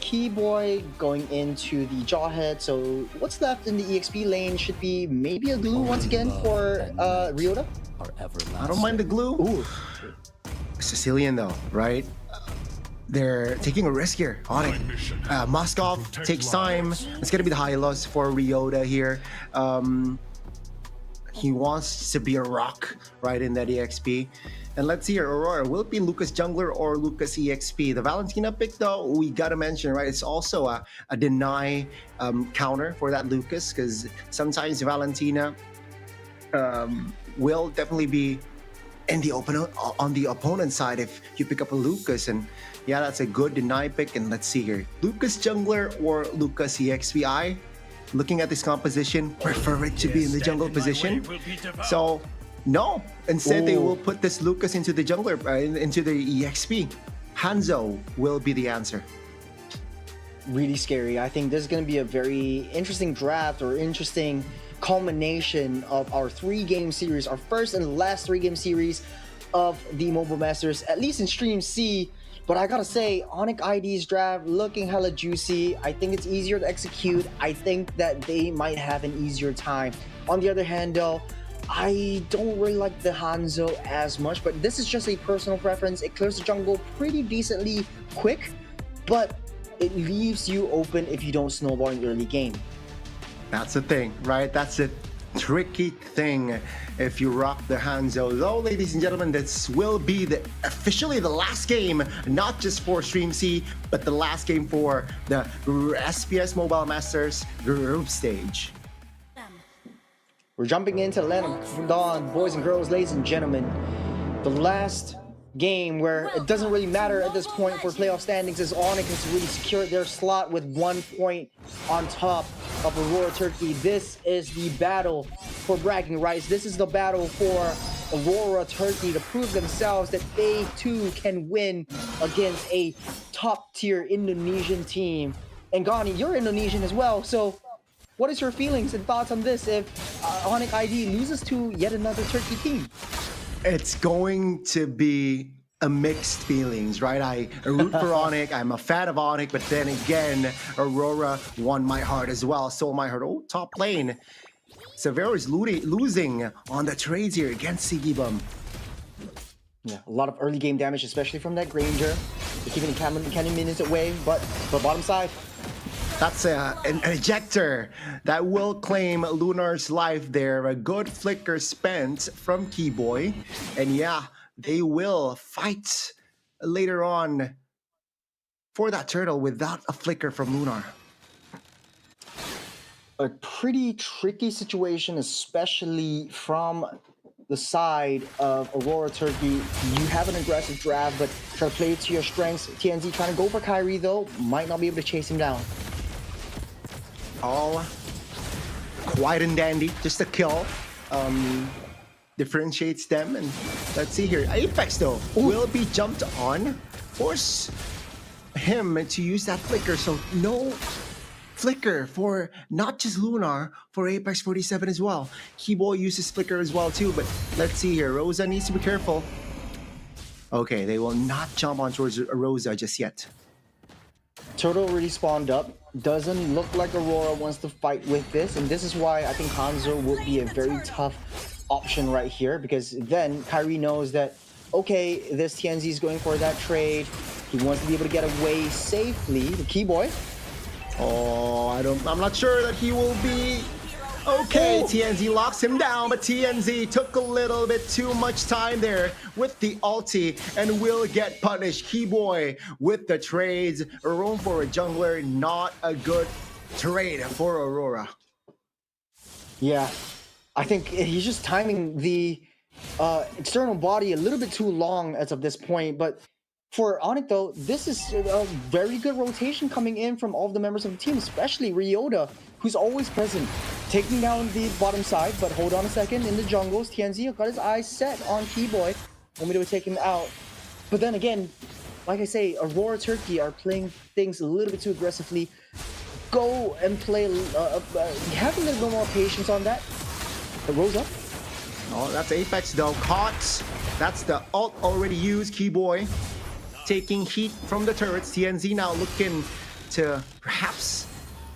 Keyboy going into the Jawhead. So what's left in the EXP lane should be maybe a glue once again for Ryota. I don't mind the glue. Ooh. Sicilian though, right? They're taking a risk here on it. Moskov takes time. It's gonna be the high loss for Ryota here. He wants to be a rock right in that EXP. And let's see here, Aurora, will it be Lucas Jungler or Lucas EXP? The Valentina pick though, we gotta mention, right? It's also a deny counter for that Lucas, because sometimes Valentina will definitely be in the on the opponent side if you pick up a Lucas. And yeah, that's a good deny pick. And let's see here, Lucas Jungler or Lucas EXP. Looking at this composition, prefer it to be in the jungle position. So no, instead they will put this Lucas into the jungler, into the EXP. Hanzo will be the answer. Really scary. I think this is going to be a very interesting draft or interesting culmination of our 3-game series, our first and last 3-game series of the Mobile Masters, at least in Stream C. But I gotta say, Onyx ID's draft looking hella juicy. I think it's easier to execute. I think that they might have an easier time. On the other hand though, I don't really like the Hanzo as much, but this is just a personal preference. It clears the jungle pretty decently quick, but it leaves you open if you don't snowball in the early game. That's the thing, right? That's the tricky thing if you rock the Hanzo. Though, ladies and gentlemen, this will be officially the last game, not just for Stream C, but the last game for the SPS Mobile Masters group stage. We're jumping into Land of Dawn, boys and girls, ladies and gentlemen. The last game where it doesn't really matter at this point for playoff standings, as Onyx has really secured their slot with 1 point on top of Aurora Turkey. This is the battle for bragging rights. This is the battle for Aurora Turkey to prove themselves that they too can win against a top tier Indonesian team. And Gani, you're Indonesian as well, so what is your feelings and thoughts on this if Onyx ID loses to yet another Turkey team? It's going to be a mixed feelings, right? I root for Onyx. I'm a fan of Onyx, but then again, Aurora won my heart as well. Stole my heart. Oh, top lane. Severo is losing on the trades here against Sigibum. Yeah, a lot of early game damage, especially from that Granger. They're keeping the cannon minions away, but bottom side. That's an ejector that will claim Lunar's life there. A good flicker spent from Keyboy. And yeah, they will fight later on for that turtle without a flicker from Lunar. A pretty tricky situation, especially from the side of Aurora Turkey. You have an aggressive draft, but try to play it to your strengths. TNZ trying to go for Kyrie though, might not be able to chase him down. All quiet and dandy, just a kill. Differentiates them, and let's see here. Apex though will be jumped on, force him to use that flicker. So no flicker for not just Lunar, for Apex 47 as well. Keyboy uses flicker as well too, but let's see here. Rosa needs to be careful. Okay, they will not jump on towards Rosa just yet. Turtle already spawned up. Doesn't look like Aurora wants to fight with this, and this is why I think Hanzo would be a very tough option right here, because then Kyrie knows that, okay, this TNZ is going for that trade. He wants to be able to get away safely. The Keyboy. Oh, I'm not sure that he will be okay. TNZ locks him down, but TNZ took a little bit too much time there with the ulti and will get punished. Keyboy with the trades. A roam for a jungler, not a good trade for Aurora. Yeah, I think he's just timing the external body a little bit too long as of this point, but For Onyx, though, this is a very good rotation coming in from all of the members of the team, especially Ryota, who's always present, taking down the bottom side. But hold on a second, in the jungles, TNZ got his eyes set on Keyboy. Want me to take him out. But then again, like I say, Aurora Turkey are playing things a little bit too aggressively. Go and play, have a little bit more patience on that. It rolls up. Oh, that's Apex though. Caught. That's the ult already used. Keyboy taking heat from the turrets. TNZ now looking to perhaps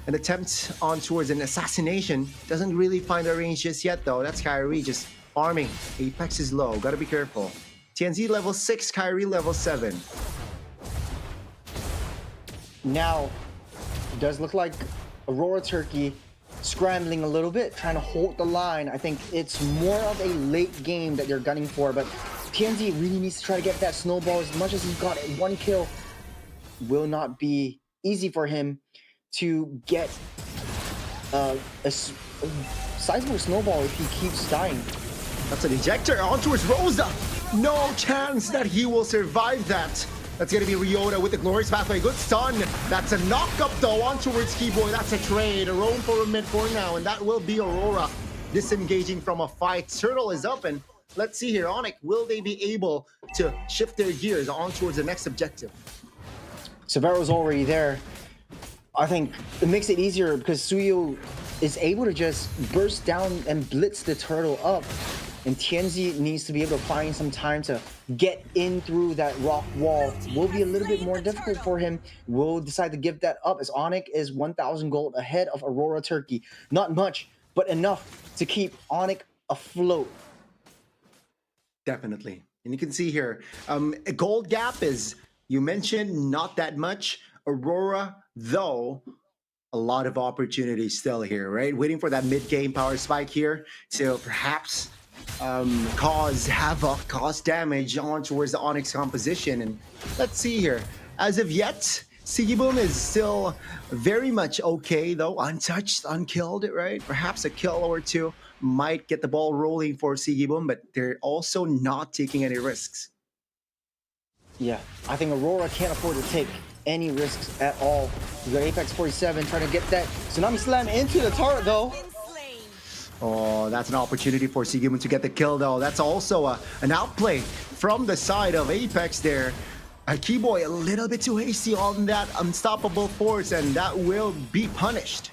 an attempt on towards an assassination. Doesn't really find the range just yet though. That's Kyrie just farming. Apex is low. Gotta be careful. TNZ level 6, Kyrie level 7. Now, it does look like Aurora Turkey scrambling a little bit, trying to hold the line. I think it's more of a late game that they're gunning for, but TNZ really needs to try to get that snowball. As much as he got one kill, will not be easy for him to get a sizable snowball if he keeps dying. That's an ejector on towards Rosa. No chance that he will survive that. That's gonna be Ryota with the glorious pathway. Good stun. That's a knock-up though on towards Keyboy. That's a trade. A roam for a mid for now, and that will be Aurora disengaging from a fight. Turtle is up, and let's see here. Onyx, will they be able to shift their gears on towards the next objective? Severo's already there. I think it makes it easier because Suyo is able to just burst down and blitz the turtle up. And TNZ needs to be able to find some time to get in through that rock wall. Will be a little bit more difficult for him. Will decide to give that up as Onyx is 1,000 gold ahead of Aurora Turkey. Not much, but enough to keep Onyx afloat. Definitely. And you can see here, a gold gap is, you mentioned, not that much. Aurora, though, a lot of opportunities still here, right? Waiting for that mid-game power spike here to perhaps cause havoc, cause damage on towards the Onyx composition. And let's see here. As of yet, Sigiboom is still very much okay, though. Untouched, unkilled, right? Perhaps a kill or two might get the ball rolling for Sigiboom, but they're also not taking any risks. Yeah, I think Aurora can't afford to take any risks at all. You got Apex 47 trying to get that Tsunami Slam into the turret, though. Oh, that's an opportunity for Sigiboom to get the kill, though. That's also an outplay from the side of Apex there. Keyboy a little bit too hasty on that unstoppable force, and that will be punished.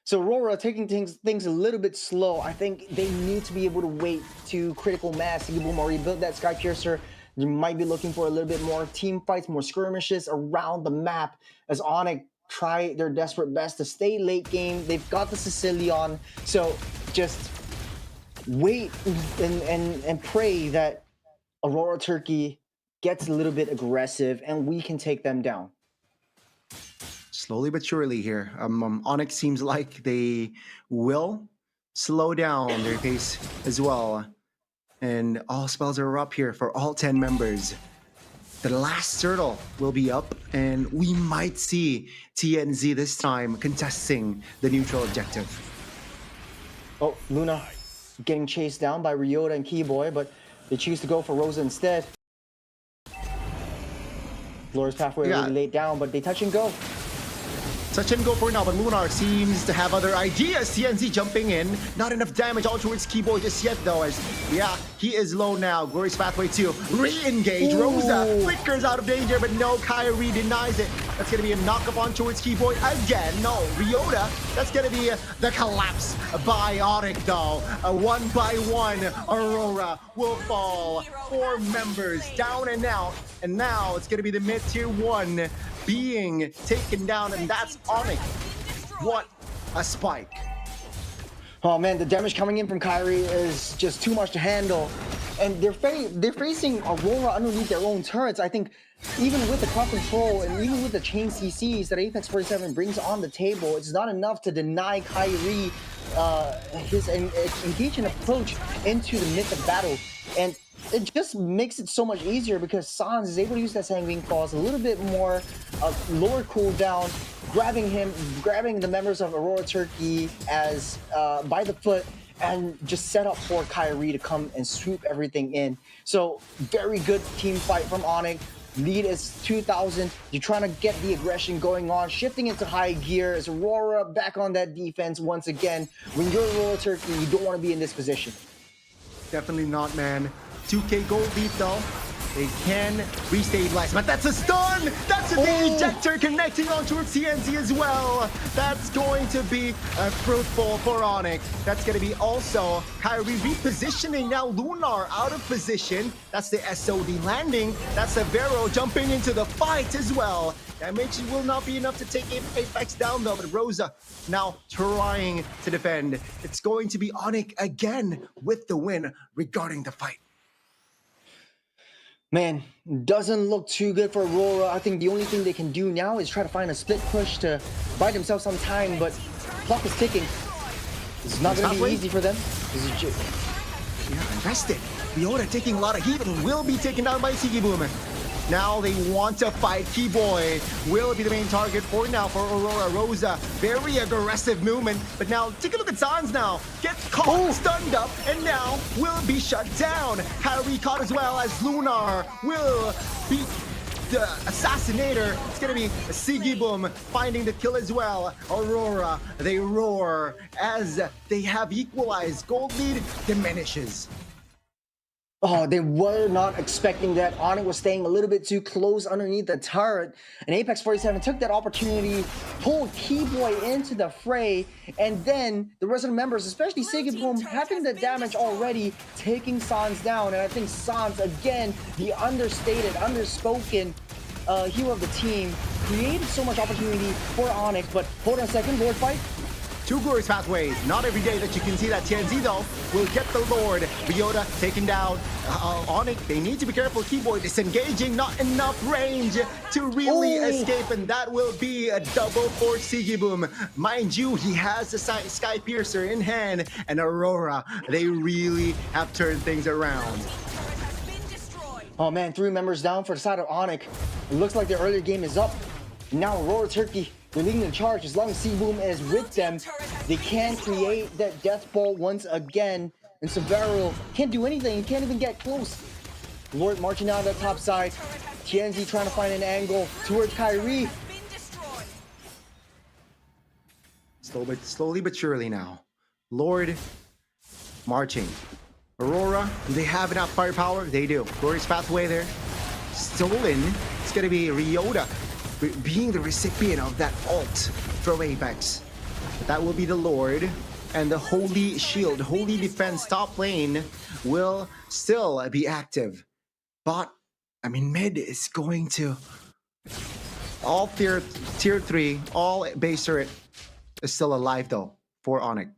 So Aurora taking things a little bit slow. I think they need to be able to wait to critical mass. Sigiboom already built that Sky Piercer. You might be looking for a little bit more team fights, more skirmishes around the map as Onyx try their desperate best to stay late game. They've got the Sicilian, so just wait and pray that Aurora Turkey gets a little bit aggressive and we can take them down. Slowly but surely here. Onyx seems like they will slow down their pace as well. And all spells are up here for all 10 members. The last turtle will be up, and we might see TNZ this time contesting the neutral objective. Oh, Luna getting chased down by Ryota and Keyboy, but they choose to go for Rosa instead. Glorious Pathway really laid down, but they touch and go. Touch and go for now, but Lunar seems to have other ideas. TNZ jumping in. Not enough damage all towards Keyboy just yet, though, as, yeah, he is low now. Glorious Pathway 2. Re-engage. Rosa flickers out of danger, but no, Kyrie denies it. That's going to be a knock-up on towards Keyboy again. No, Ryota. That's going to be the collapse by Onyx, though. One by one, Aurora will fall. 4 members down and out. And now it's going to be the mid-tier 1 being taken down, and that's Onyx. What a spike. Oh man, the damage coming in from Kyrie is just too much to handle. And they're facing Aurora underneath their own turrets. I think even with the crowd control and even with the chain CCs that Apex 47 brings on the table, it's not enough to deny Kyrie his engaging approach into the midst of battle. And it just makes it so much easier because Sans is able to use that Sanguine Claws a little bit more lower cooldown, grabbing the members of Aurora Turkey as by the foot and just set up for Kyrie to come and swoop everything in. So very good team fight from Onyx. Lead is 2,000. You're trying to get the aggression going on, shifting into high gear. As Aurora back on that defense once again. When you're Aurora Turkey, you don't want to be in this position. Definitely not, man. 2K gold lead though. They can restabilize, but that's a stun! That's a ejector connecting onto TNT as well. That's going to be fruitful for Onyx. That's going to be also Kyrie repositioning now Lunar out of position. That's the SOD landing. That's Severo jumping into the fight as well. Damage will not be enough to take Apex down though, but Rosa now trying to defend. It's going to be Onyx again with the win regarding the fight. Man, doesn't look too good for Aurora. I think the only thing they can do now is try to find a split push to buy themselves some time, but clock is ticking. It's not going to be easy for them. This is just... Yeah, invested. Leota taking a lot of heat and will be taken down by Sigi Boom. Now they want to fight. Keyboy will be the main target for now for Aurora. Rosa, very aggressive movement. But now, take a look at Sans now. Gets caught, stunned up, and now will be shut down. Harry caught as well as Lunar will beat the Assassinator. It's going to be Sigi Boom finding the kill as well. Aurora, they roar as they have equalized. Gold lead diminishes. Oh, they were not expecting that. Onyx was staying a little bit too close underneath the turret. And Apex 47 took that opportunity, pulled Keyboy into the fray, and then the rest of the members, especially Sigibum, having the damage already, taking Sans down. And I think Sans, again, the understated, underspoken hero of the team, created so much opportunity for Onyx. But hold on a second, Lord fight. Two glorious pathways. Not every day that you can see that. TNZ though will get the Lord. Ryota taken down. Onyx, they need to be careful. Keyboy disengaging. Not enough range to really escape. And that will be a double for Sigiboom. Mind you, he has the Sky Piercer in hand. And Aurora, they really have turned things around. Oh man, 3 members down for the side of Onyx. It looks like their earlier game is up. Now Aurora Turkey, they're leading the charge. As long as Seaboom is with them, they can create that death ball once again. And Severo can't do anything. He can't even get close. Lord marching down that top side. TNZ trying to find an angle towards Kyrie. Slowly but surely now. Lord marching. Aurora, do they have enough firepower? They do. Glorious pathway there. Stolen. It's going to be Ryota being the recipient of that ult from Apex. That will be the Lord, and the Holy Shield, Holy Defense top lane will still be active. But, I mean, mid is going to... All tier 3, all base turret is still alive though for Onyx.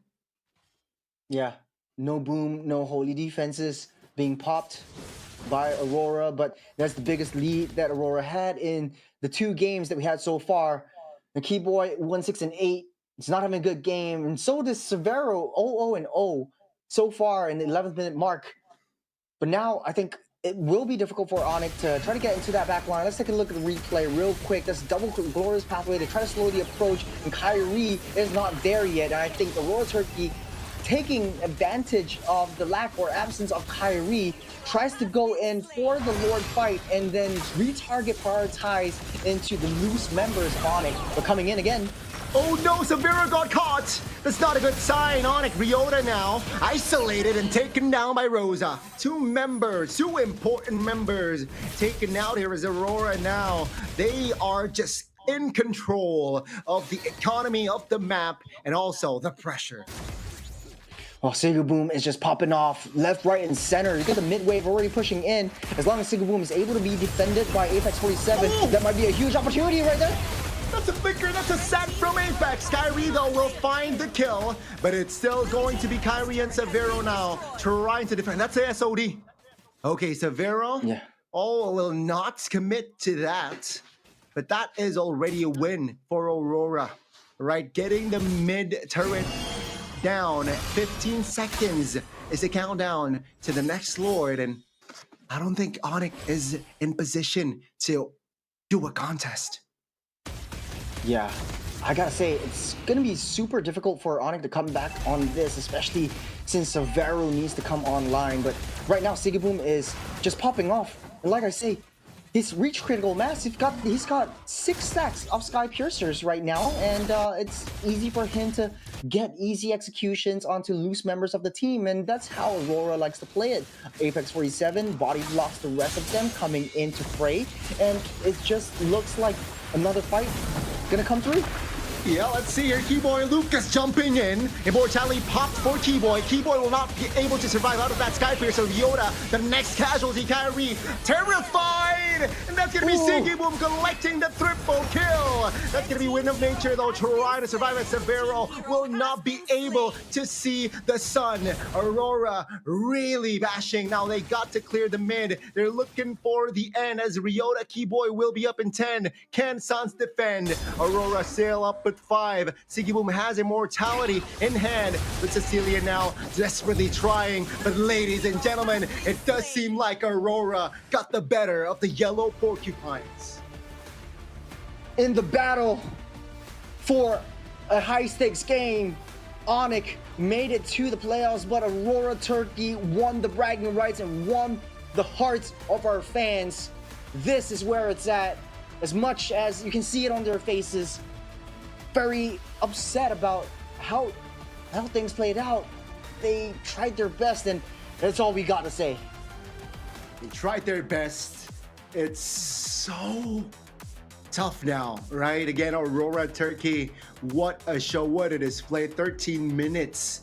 Yeah, no boom, no holy defenses being popped by Aurora, but that's the biggest lead that Aurora had in the 2 games that we had so far. The Keyboy 1-6-8. It's not having a good game, and so does Severo 0-0-0 so far in the 11th minute mark. But now I think it will be difficult for Onyx to try to get into that back line. Let's take a look at the replay real quick. That's double glorious pathway. They try to slow the approach, and Kyrie is not there yet. And I think Aurora Turkey, taking advantage of the lack or absence of Kyrie, tries to go in for the Lord fight and then retarget prioritize into the loose members of Onyx. But coming in again. Oh no, Severo got caught! That's not a good sign. Onyx, Ryota now isolated and taken down by Rosa. 2 members, 2 important members taken out. Here is Aurora now. They are just in control of the economy of the map and also the pressure. Well, Sigaboom is just popping off left, right, and center. You get the mid wave already pushing in. As long as Sigaboom is able to be defended by Apex 47, that might be a huge opportunity right there. That's a flicker, that's a set from Apex. Kyrie, though, will find the kill, but it's still going to be Kyrie and Severo now trying to defend. That's a SOD. Okay, Severo will not commit to that, but that is already a win for Aurora, right? Getting the mid turret down. 15 seconds is the countdown to the next Lord, and I don't think Onyx is in position to do a contest. Yeah, I gotta say, it's gonna be super difficult for Onyx to come back on this, especially since Severo needs to come online. But right now, Sigiboom is just popping off. And like I say, he's reached critical mass. He's got 6 stacks of Sky Piercers right now, and it's easy for him to get easy executions onto loose members of the team, and that's how Aurora likes to play it. Apex 47 body blocks the rest of them coming into fray, and it just looks like another fight gonna come through. Yeah, let's see here. Keyboy Lucas jumping in. Immortality popped for Keyboy. Keyboy will not be able to survive out of that Skypiercer. Yoda, the next casualty. Kyrie, terrified! And that's gonna be Sigiboom collecting the triple kill. That's gonna be Wind of Nature, though, trying to survive as Severo will not be able to see the sun. Aurora really bashing. Now they got to clear the mid. They're looking for the end as Ryota Keyboy will be up in 10. Can Suns defend? Aurora sail up with 5. Sigiboom has immortality in hand, with Cecilia now desperately trying. But ladies and gentlemen, it does seem like Aurora got the better of the yellow porcupines. In the battle for a high-stakes game, Onyx made it to the playoffs, but Aurora Turkey won the bragging rights and won the hearts of our fans. This is where it's at. As much as you can see it on their faces, very upset about how things played out. They tried their best, and that's all we got to say. They tried their best. It's so tough now, right? Again, Aurora Turkey, what a show, what a display. 13 minutes.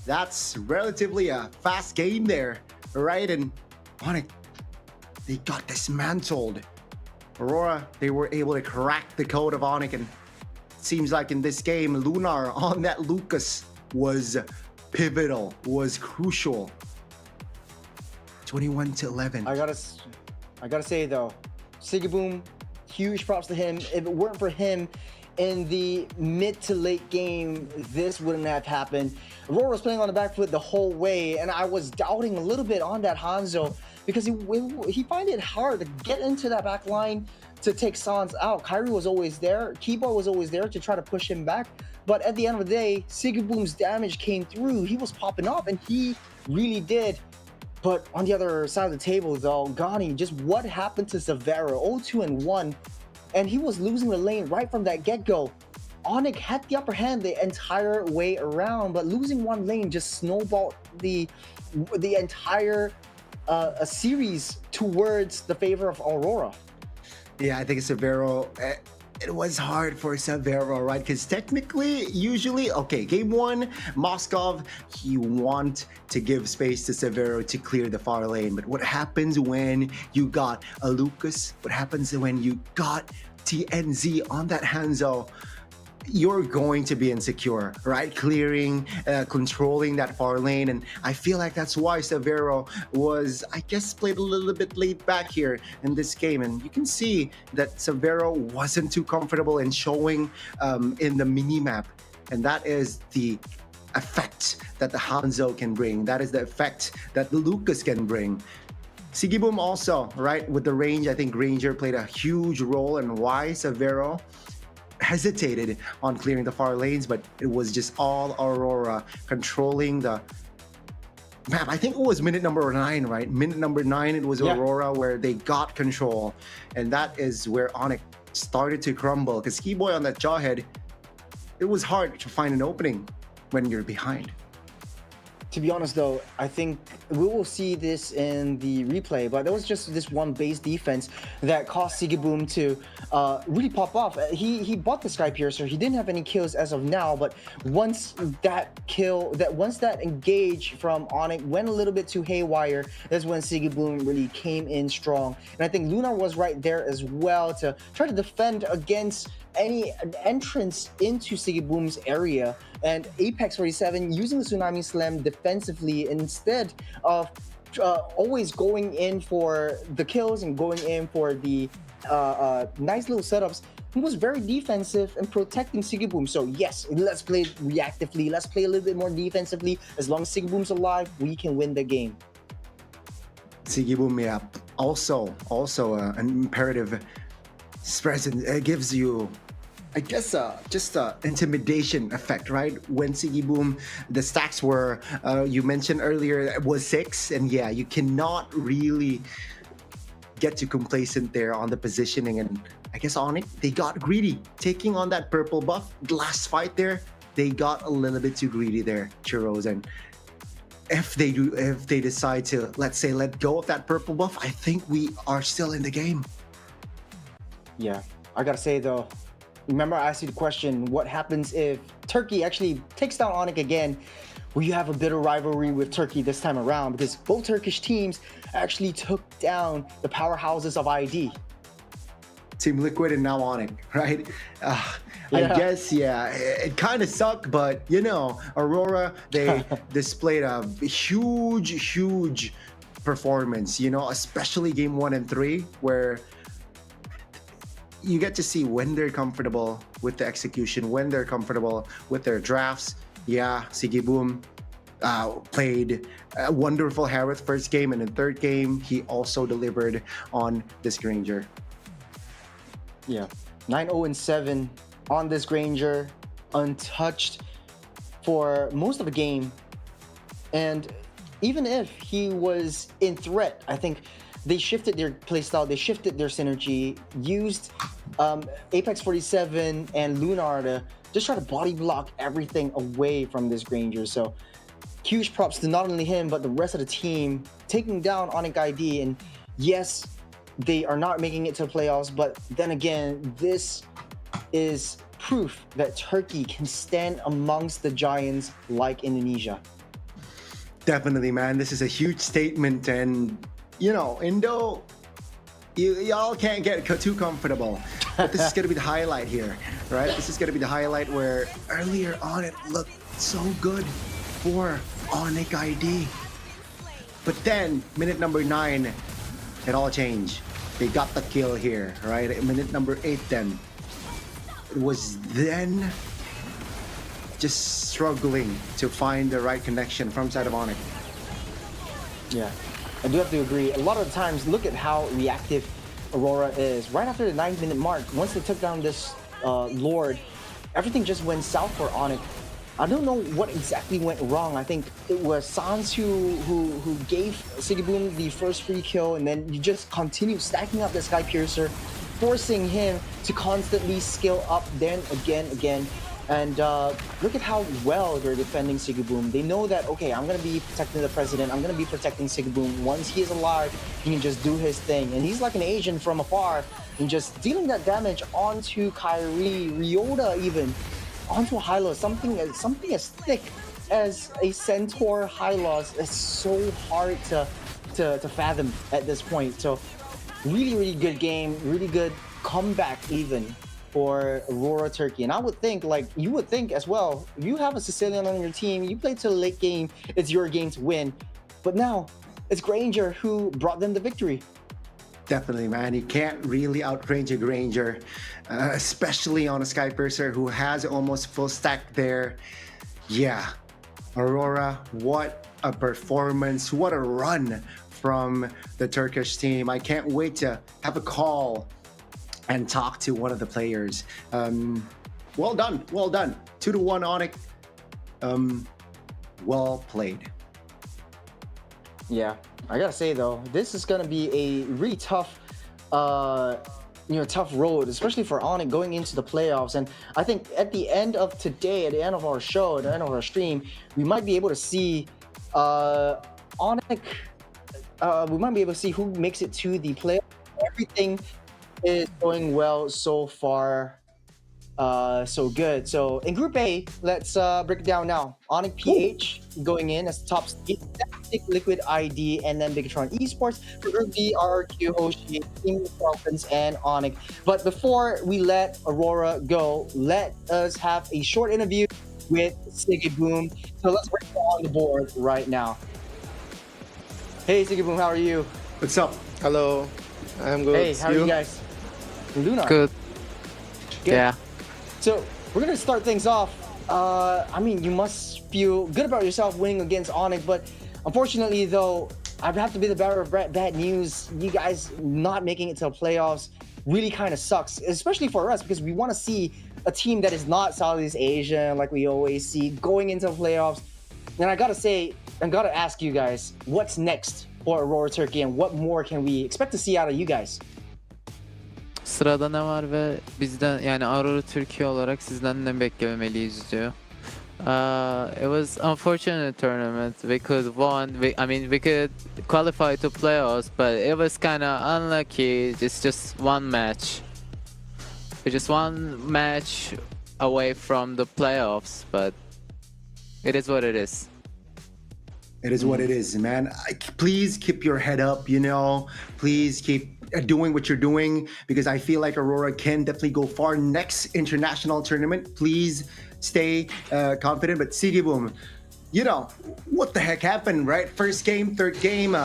That's relatively a fast game there, right? And Onyx, they got dismantled. Aurora, they were able to crack the code of Onyx, and it seems like in this game, Lunar on that Lucas was pivotal, was crucial. 21-11. I gotta say though, Sigiboom, huge props to him. If it weren't for him in the mid to late game, this wouldn't have happened. Aurora was playing on the back foot the whole way, and I was doubting a little bit on that Hanzo because he find it hard to get into that back line to take Sans out. Kyrie was always there. Keyboy was always there to try to push him back. But at the end of the day, Sigiboom's damage came through. He was popping off, and he really did. But on the other side of the table, though, Gani, just what happened to Severo? 0-2-1, and he was losing the lane right from that get-go. Onyx had the upper hand the entire way around, but losing one lane just snowballed the entire series towards the favor of Aurora. Yeah, I think Severo, it was hard for Severo, right? Because technically, usually, okay, game 1, Moskov, he want to give space to Severo to clear the far lane. But what happens when you got a Lucas? What happens when you got TNZ on that Hanzo? You're going to be insecure, right? Clearing, controlling that far lane. And I feel like that's why Severo was, I guess, played a little bit laid back here in this game. And you can see that Severo wasn't too comfortable in showing in the mini-map. And that is the effect that the Hanzo can bring. That is the effect that the Lucas can bring. Sigiboom also, right? With the range, I think Ranger played a huge role in why Severo hesitated on clearing the far lanes, but it was just all Aurora controlling the map. I think it was minute number 9, right? Minute number 9, it was Aurora where they got control, and that is where Onyx started to crumble, because Keyboy on that Jawhead, it was hard to find an opening when you're behind. To be honest though, I think we will see this in the replay, but there was just this one base defense that caused Sigiboom to really pop off. He bought the Sky Piercer. He didn't have any kills as of now, but once that engage from Onyx went a little bit too haywire, that's when Sigiboom really came in strong. And I think Lunar was right there as well to try to defend against any entrance into Sigiboom's area, and Apex 47 using the Tsunami Slam defensively instead of always going in for the kills and going in for the nice little setups. He was very defensive and protecting Sigiboom. So yes, let's play reactively. Let's play a little bit more defensively. As long as Sigiboom's alive, we can win the game. Sigiboom, yeah, also an imperative presence. It gives you I guess just intimidation effect, right? When Siggy Boom, the stacks were, you mentioned earlier, it was 6. And yeah, you cannot really get too complacent there on the positioning. And I guess on it, they got greedy. Taking on that purple buff, last fight there, they got a little bit too greedy there, Churros. And if they decide to, let's say, let go of that purple buff, I think we are still in the game. Yeah, I gotta say though, remember I asked you the question, what happens if Turkey actually takes down Onyx again? Will you have a bitter rivalry with Turkey this time around? Because both Turkish teams actually took down the powerhouses of ID. Team Liquid and now Onyx, right? I guess, yeah, it kind of sucked, but you know, Aurora, they displayed a huge performance, you know, especially game 1 and 3, where you get to see when they're comfortable with the execution, when they're comfortable with their drafts. Yeah, Siggy Boom played a wonderful Harith first game, and in third game, he also delivered on this Granger. Yeah, 9-0-7 on this Granger, untouched for most of the game. And even if he was in threat, I think they shifted their playstyle, they shifted their synergy, used Apex 47 and Lunar to just try to body block everything away from this Granger. So huge props to not only him, but the rest of the team taking down Onyx ID. And yes, they are not making it to the playoffs, but then again, this is proof that Turkey can stand amongst the giants like Indonesia. Definitely, man. This is a huge statement, and you know, Indo, y'all can't get too comfortable. But this is going to be the highlight here, right? This is going to be the highlight where earlier on it looked so good for Onyx ID. But then, minute number 9, it all changed. They got the kill here, right? At minute number 8 then. It was then just struggling to find the right connection from side of Onyx. Yeah, I do have to agree. A lot of the times, look at how reactive Aurora is. Right after the 9-minute mark, once they took down this Lord, everything just went south for Onyx. I don't know what exactly went wrong. I think it was Sans who gave Siggy Boom the first free kill, and then you just continue stacking up the Sky Piercer, forcing him to constantly skill up then again. And look at how well they're defending Siggy Boom. They know that, okay, I'm going to be protecting the president. I'm going to be protecting Siggy Boom. Once he is alive, he can just do his thing. And he's like an Asian from afar and just dealing that damage onto Kyrie, Ryota even, onto Hylos. Something as thick as a Centaur Hylos is so hard to fathom at this point. So really good game, really good comeback even for Aurora Turkey. And I would think, like you would think as well, you have a Sicilian on your team, you play to the late game, it's your game to win. But now it's Granger who brought them the victory. Definitely, man. You can't really outrange a Granger, especially on a Sky Piercer who has almost full stack there. Yeah, Aurora, what a performance, what a run from the Turkish team. I can't wait to have a call and talk to one of the players. Well done. 2-1 Onyx. Well played. Yeah, I gotta say though, this is gonna be a really tough, tough road, especially for Onyx going into the playoffs. And I think at the end of today, at the end of our show, at the end of our stream, we might be able to see Onyx. We might be able to see who makes it to the playoffs. Everything is going well so far, so good. So in Group A, let's break it down now. Onyx PH going in as the top seed, Liquid ID, and then Bigatron Esports. For Group B, RRQ, Hoshi, Team Falcons, and Onyx. But before we let Aurora go, let us have a short interview with Siggy Boom. So let's bring him on the board right now. Hey Siggy Boom, how are you? What's up? Hello, I'm good. Hey, how are you guys? Lunar. Good. Good. Yeah. So we're gonna start things off. I mean, you must feel good about yourself winning against Onyx, but unfortunately, though, I have to be the bearer of bad news. You guys not making it to the playoffs really kind of sucks, especially for us because we want to see a team that is not Southeast Asian like we always see going into playoffs. And I gotta ask you guys, what's next for Aurora Turkey and what more can we expect to see out of you guys? Sırada ne var ve bizden yani Aurora Türkiye olarak sizden ne beklemeliyiz diyor. It was unfortunate tournament. We could we could qualify to playoffs, but it was kind of unlucky. It's just one match. We're just one match away from the playoffs, but it is what it is. It is what it is, man. Please keep your head up, you know. Please keep doing what you're doing because I feel like Aurora can definitely go far next international tournament. Please stay confident. But CD Boom, you know, what the heck happened, right? First game, third game,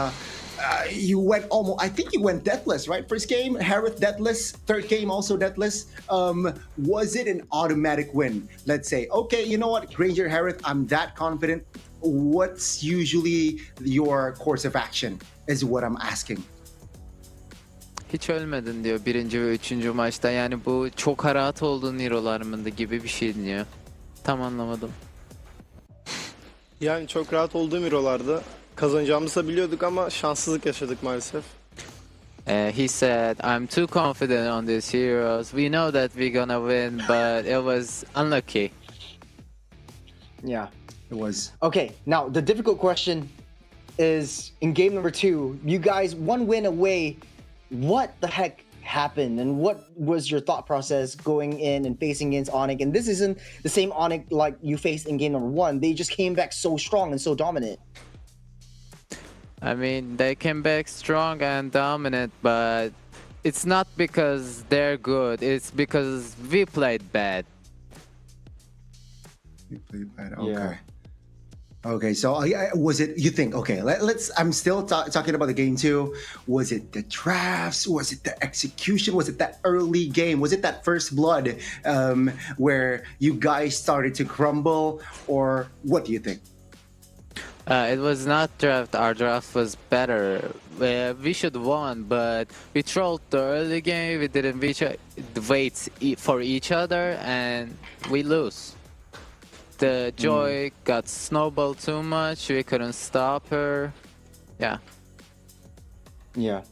you went I think you went deathless, right? First game, Harith deathless. Third game, also deathless. Was it an automatic win? Let's say, okay, you know what? Granger Harith, I'm that confident. What's usually your course of action is what I'm asking. Hiç ölmedin diyor birinci ve üçüncü maçta. Yani bu çok rahat olduğun hero'lar mıydı gibi bir şey diyor. Tam anlamadım. Yani çok rahat olduğum hero'larda kazanacağımızı da biliyorduk ama şanssızlık yaşadık maalesef. He said, I'm too confident on these heroes. We know that we're gonna win, but it was unlucky. Yeah. It was. Okay, now the difficult question is in game number 2, you guys one win away. What the heck happened and what was your thought process going in and facing against Onyx? And this isn't the same Onyx like you faced in game number 1. They just came back so strong and so dominant. I mean, they came back strong and dominant, but it's not because they're good. It's because we played bad. You played bad. Okay. Yeah. Okay, so was it, you think, okay, let's, I'm still talking about the game too. Was it the drafts? Was it the execution? Was it that early game? Was it that first blood where you guys started to crumble? Or what do you think? It was not draft. Our draft was better. We should won, but we trolled the early game. We didn't wait for each other, and we lose. The Joy got snowballed too much. We couldn't stop her. Yeah. Yeah.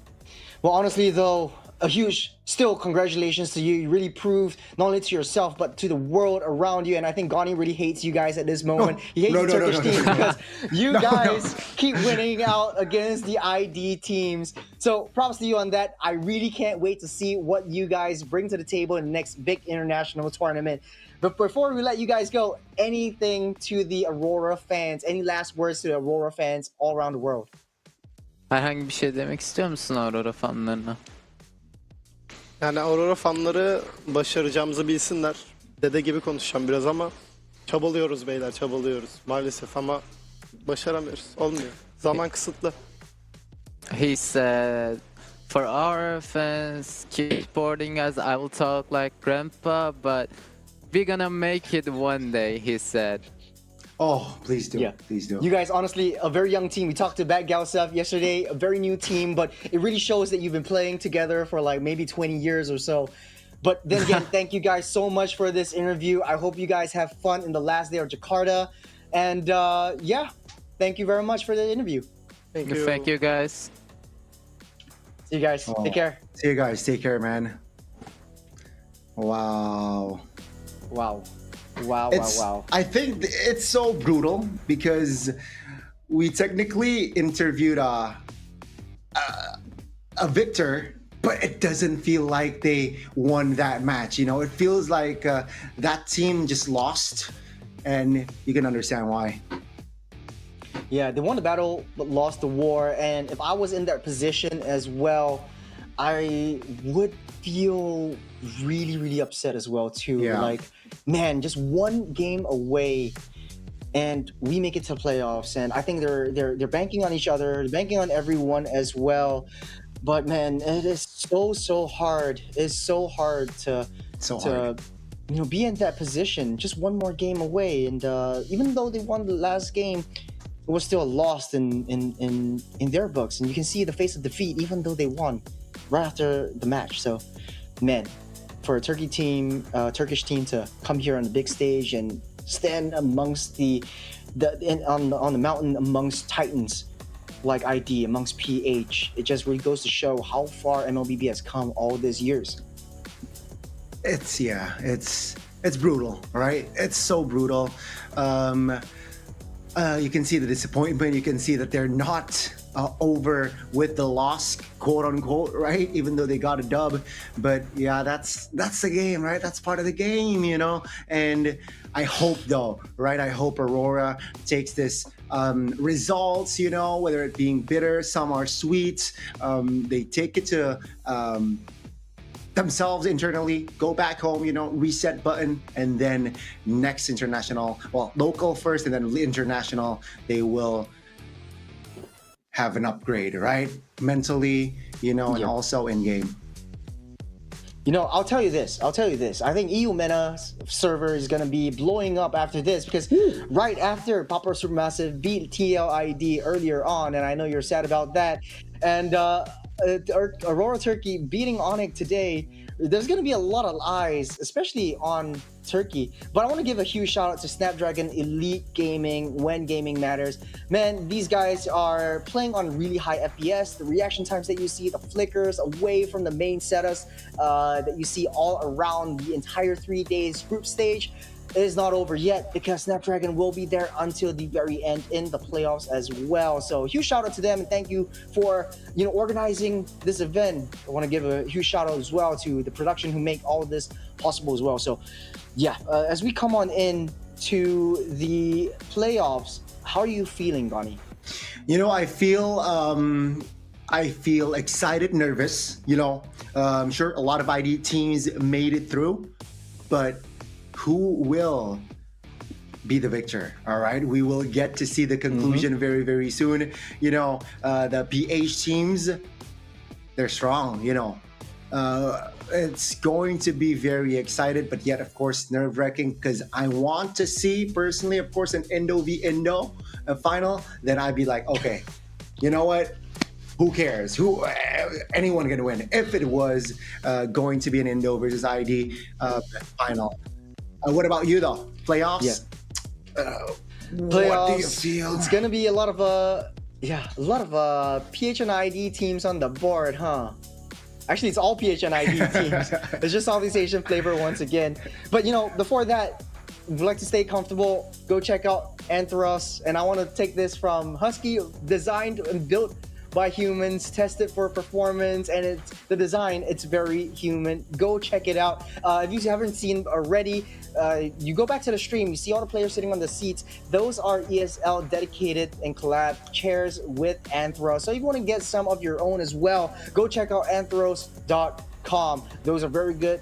Well, honestly, though, a huge still congratulations to you. You really proved not only to yourself but to the world around you. And I think Gani really hates you guys at this moment. He hates the Turkish team because you guys keep winning out against the ID teams. So props to you on that. I really can't wait to see what you guys bring to the table in the next big international tournament. But before we let you guys go, anything to the Aurora fans? Any last words to the Aurora fans all around the world? Herhangi bir şey demek istiyor musun Aurora fanlarına? Yani Aurora fanları başaracağımızı bilsinler. Dede gibi konuşacağım biraz ama çabalıyoruz beyler, çabalıyoruz maalesef ama başaramıyoruz. Olmuyor. Zaman kısıtlı. He said, for our fans, keep supporting us. I will talk like grandpa, but we're gonna make it one day, he said. Oh, please do. Yeah. Please do. You guys, honestly, a very young team. We talked to Bad Galsef yesterday, a very new team, but it really shows that you've been playing together for like maybe 20 years or so. But then again, thank you guys so much for this interview. I hope you guys have fun in the last day of Jakarta. And yeah, thank you very much for the interview. Thank you. Thank you guys. See you guys. Take care. See you guys. Take care, man. Wow. Wow. Wow, wow. I think it's so brutal because we technically interviewed a victor, but it doesn't feel like they won that match. You know, it feels like that team just lost, and you can understand why. Yeah, they won the battle but lost the war. And if I was in that position as well, I would feel really, really upset as well too. Yeah. Like, man, just one game away and we make it to playoffs. And I think they're banking on each other, they're banking on everyone as well. But man, it is so hard. It's so hard to you know, be in that position. Just one more game away. And even though they won the last game, it was still lost in their books. And you can see the face of defeat even though they won right after the match. So man, for a Turkish team to come here on the big stage and stand amongst on the mountain amongst titans like ID, amongst PH. It just really goes to show how far MLBB has come all these years. It's brutal, right? It's so brutal. You can see the disappointment. You can see that they're not over with the loss, quote unquote, right? Even though they got a dub, but yeah, that's the game, right? That's part of the game, you know. And I hope, though, right? I hope Aurora takes this results, you know, whether it being bitter, some are sweet. They take it to themselves internally, go back home, you know, reset button, and then next international, well, local first and then international, they will have an upgrade, right? Mentally, you know, and also in game. You know, I'll tell you this. I think EU Mena's server is going to be blowing up after this because right after Papa Supermassive beat TLID earlier on, and I know you're sad about that, and Aurora Turkey beating Onyx today, there's going to be a lot of eyes, especially on Turkey. But I want to give a huge shout out to Snapdragon Elite Gaming when gaming matters. Man, these guys are playing on really high FPS. The reaction times that you see, the flickers away from the main setups that you see all around the entire 3 days group stage is not over yet because Snapdragon will be there until the very end in the playoffs as well. So huge shout out to them and thank you for, you know, organizing this event. I want to give a huge shout out as well to the production who make all of this possible as well. So yeah, as we come on in to the playoffs, how are you feeling, Gani? You know, I feel excited, nervous. You know, I'm sure a lot of ID teams made it through, but who will be the victor? All right, we will get to see the conclusion very, very soon. You know, the PH teams, they're strong. You know, it's going to be very excited, but yet, of course, nerve-wracking because I want to see personally, of course, an Indo v Indo final. Then I'd be like, okay, you know what? Who cares? Anyone can win. If it was going to be an Indo versus ID final. What about you though? Playoffs? Yeah. What do you feel? It's gonna be a lot of PH and ID teams on the board, huh? Actually, it's all PH and ID teams. It's just Southeast Asian flavor once again. But you know, before that, if you'd like to stay comfortable, go check out Anthros. And I want to take this from Husky, designed and built by humans, tested for performance, and the design, it's very human. Go check it out. If you haven't seen already, you go back to the stream, you see all the players sitting on the seats. Those are ESL dedicated and collab chairs with Anthros. So if you want to get some of your own as well, go check out anthros.com. Those are very good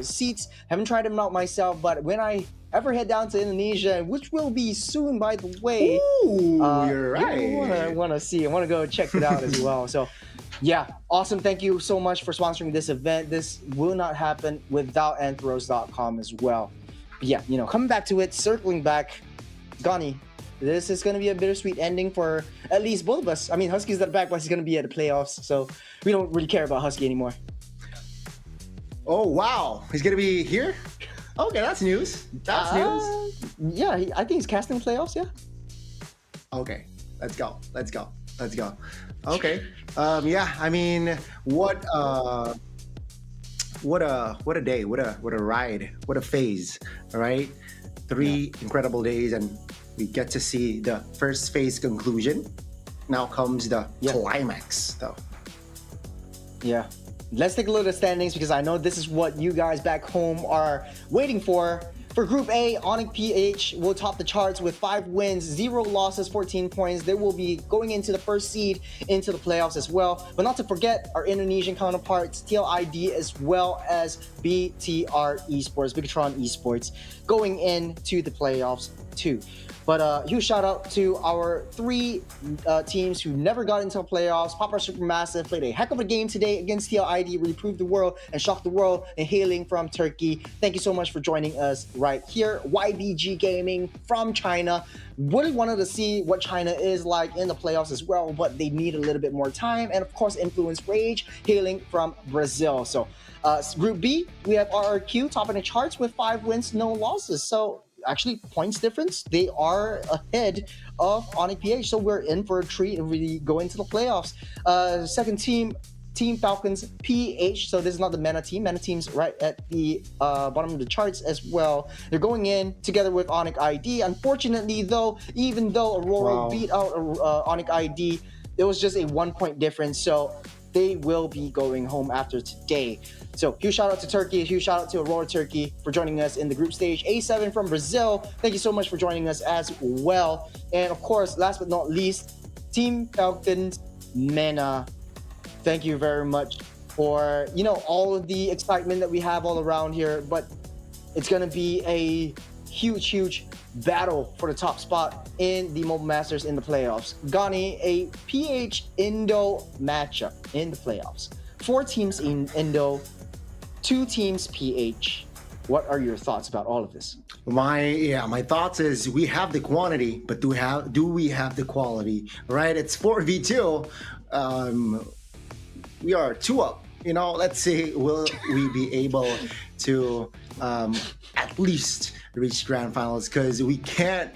seats. Haven't tried them out myself, but when I ever head down to Indonesia, which will be soon, by the way. Ooh, you're right. I want to go check it out as well. So, yeah, awesome. Thank you so much for sponsoring this event. This will not happen without Anthros.com as well. But yeah, you know, coming back to it, circling back, Gani, this is going to be a bittersweet ending for at least both of us. I mean, Husky's at the back, but he's going to be at the playoffs, so we don't really care about Husky anymore. Oh, wow. He's going to be here? Okay, that's news. That's news. Yeah, I think he's casting playoffs, yeah. Okay, let's go. Okay. Yeah, I mean, what a day, what a ride, what a phase, all right? 3 incredible days, and we get to see the first phase conclusion. Now comes the climax, though. Yeah. Let's take a look at the standings because I know this is what you guys back home are waiting for. For Group A, Onyx PH will top the charts with 5 wins, 0 losses, 14 points. They will be going into the first seed into the playoffs as well. But not to forget our Indonesian counterparts, TLID, as well as BTR Esports, Bigatron Esports, going into the playoffs 2. But huge shout out to our 3 teams who never got into the playoffs. Papa Supermassive played a heck of a game today against TLID, really proved the world and shocked the world, and hailing from Turkey. Thank you so much for joining us right here. YBG Gaming from China. Really wanted to see what China is like in the playoffs as well, but they need a little bit more time. And of course, Influence Rage, hailing from Brazil. So Group B, we have RRQ topping the charts with 5 wins, no losses. So actually, points difference, they are ahead of Onyx PH. So we're in for a treat if we go into the playoffs. Second team, Team Falcons PH. So this is not the MENA team. MENA team's right at the bottom of the charts as well. They're going in together with Onyx ID. Unfortunately, though, even though Aurora beat out Onyx ID, it was just a 1-point difference. So they will be going home after today. So huge shout out to Turkey, huge shout out to Aurora Turkey for joining us in the group stage. A7 from Brazil, thank you so much for joining us as well. And of course, last but not least, Team Falcons MENA. Thank you very much for, you know, all of the excitement that we have all around here. But it's gonna be a huge battle for the top spot in the Mobile Masters in the playoffs. Gani, a PH Indo matchup in the playoffs. 4 teams in Indo, 2 teams PH. What are your thoughts about all of this? My thoughts is we have the quantity, but do we have the quality? Right? It's 4v2. We are 2 up. You know, let's see, will we be able to at least reach grand finals? Because we can't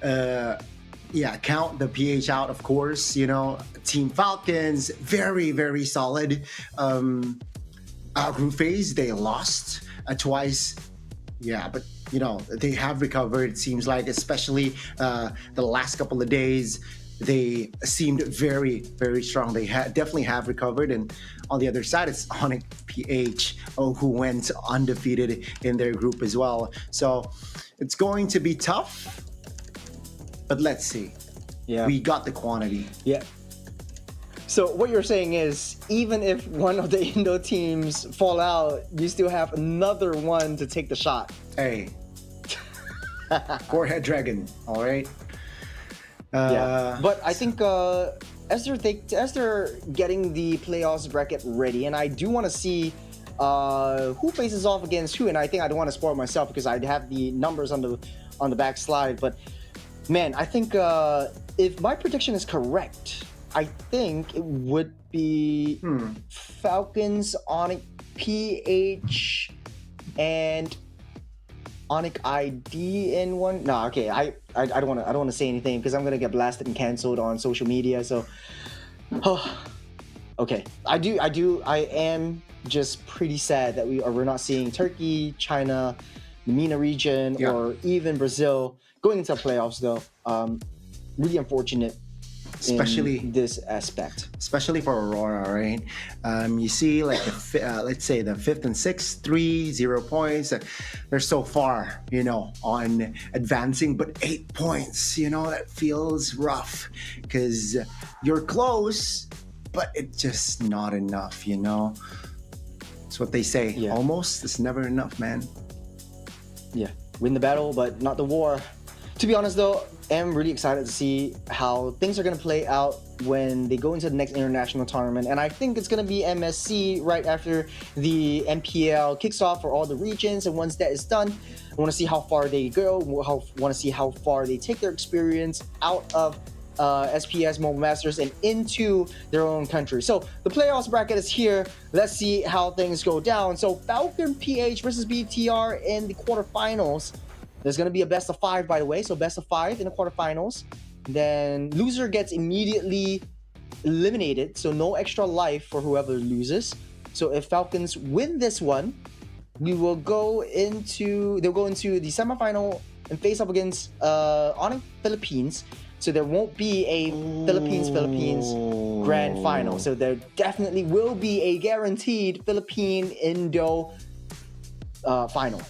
count the PH out, of course. You know, Team Falcons, very solid. Group phase, they lost twice. Yeah, but you know, they have recovered, it seems like, especially the last couple of days. They seemed very strong. They definitely have recovered. And on the other side, it's Onyx PH, who went undefeated in their group as well. So it's going to be tough, but let's see. Yeah, we got the quantity. Yeah. So what you're saying is, even if one of the Indo teams fall out, you still have another one to take the shot. Hey, Forehead Dragon, all right? Yeah, but I think as they're getting the playoffs bracket ready, and I do want to see who faces off against who, and I think I don't want to spoil myself because I have the numbers on the back slide. But man, I think if my prediction is correct, I think it would be Falcons, Onyx PH, and Onyx ID in one. No, okay, I don't want to say anything because I'm gonna get blasted and canceled on social media. So, okay, I am just pretty sad that we're not seeing Turkey, China, the MENA region, or even Brazil going into playoffs though. Really unfortunate. Especially in this aspect, especially for Aurora, right? You see, like let's say the 5th and 6th, 3-0 points. They're so far, you know, on advancing, but 8 points, you know, that feels rough because you're close, but it's just not enough, you know. It's what they say. Yeah. Almost is never enough, man. Yeah, win the battle, but not the war. To be honest, though, I'm really excited to see how things are going to play out when they go into the next international tournament. And I think it's going to be MSC right after the MPL kicks off for all the regions. And once that is done, I want to see how far they go. Want to see how far they take their experience out of SPS Mobile Masters and into their own country. So the playoffs bracket is here. Let's see how things go down. So Falcon PH versus BTR in the quarterfinals. There's going to be a best of 5, by the way. So best of 5 in the quarterfinals. Then loser gets immediately eliminated. So no extra life for whoever loses. So if Falcons win this one, they'll go into the semifinal and face up against Onyx Philippines. So there won't be a Philippines grand final. So there definitely will be a guaranteed Philippine-Indo final.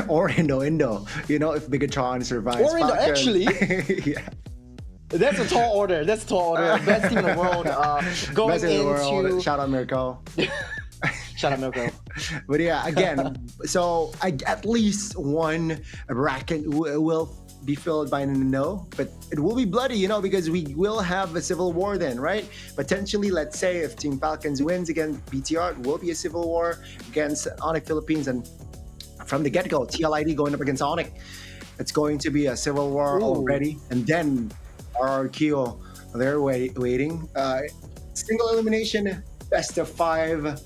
Or Indo, you know, if Bigatron survives. Or Indo, actually. Yeah. That's a tall order. Best team in the world. Going Best in the into world. Shout out Mirko. Shout out Milko. But yeah, again, so at least one bracket will be filled by no, but it will be bloody, you know, because we will have a civil war then, right? Potentially, let's say if Team Falcons wins against BTR, it will be a civil war against Onyx Philippines, and from the get-go, TLID going up against Onyx, it's going to be a civil war already, and then RRQ, they're waiting. Single elimination, best of 5.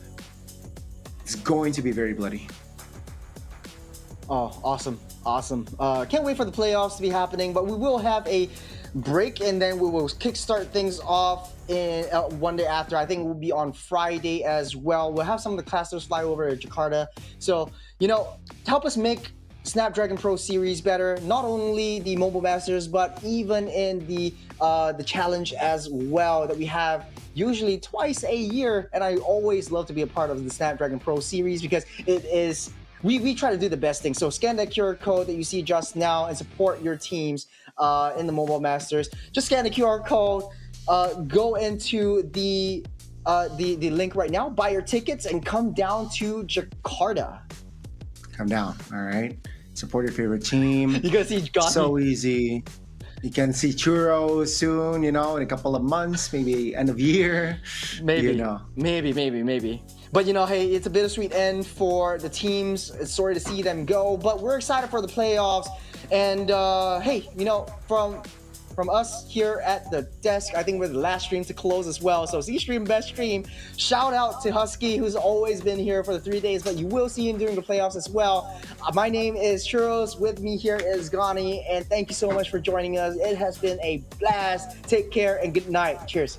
It's going to be very bloody. Oh, awesome. Awesome. Can't wait for the playoffs to be happening, but we will have a break and then we will kickstart things off in one day after. I think it will be on Friday as well. We'll have some of the casters fly over to Jakarta. So, you know, to help us make Snapdragon Pro Series better, not only the Mobile Masters, but even in the challenge as well that we have usually twice a year. And I always love to be a part of the Snapdragon Pro Series because it is we try to do the best thing. So scan that QR code that you see just now and support your teams in the Mobile Masters. Just scan the QR code, go into the link right now, buy your tickets, and come down to Jakarta. Come down, all right? Support your favorite team. You gonna see Gotti. So easy. You can see Churro soon, you know, in a couple of months, maybe end of year. Maybe, you know. maybe. But you know, hey, it's a bittersweet end for the teams. It's sorry to see them go, but we're excited for the playoffs. And hey, you know, from us here at the desk, I think we're the last stream to close as well. So Z-Stream, best stream. Shout out to Husky, who's always been here for the 3 days, but you will see him during the playoffs as well. My name is Churros. With me here is Gani, and thank you so much for joining us. It has been a blast. Take care and good night. Cheers.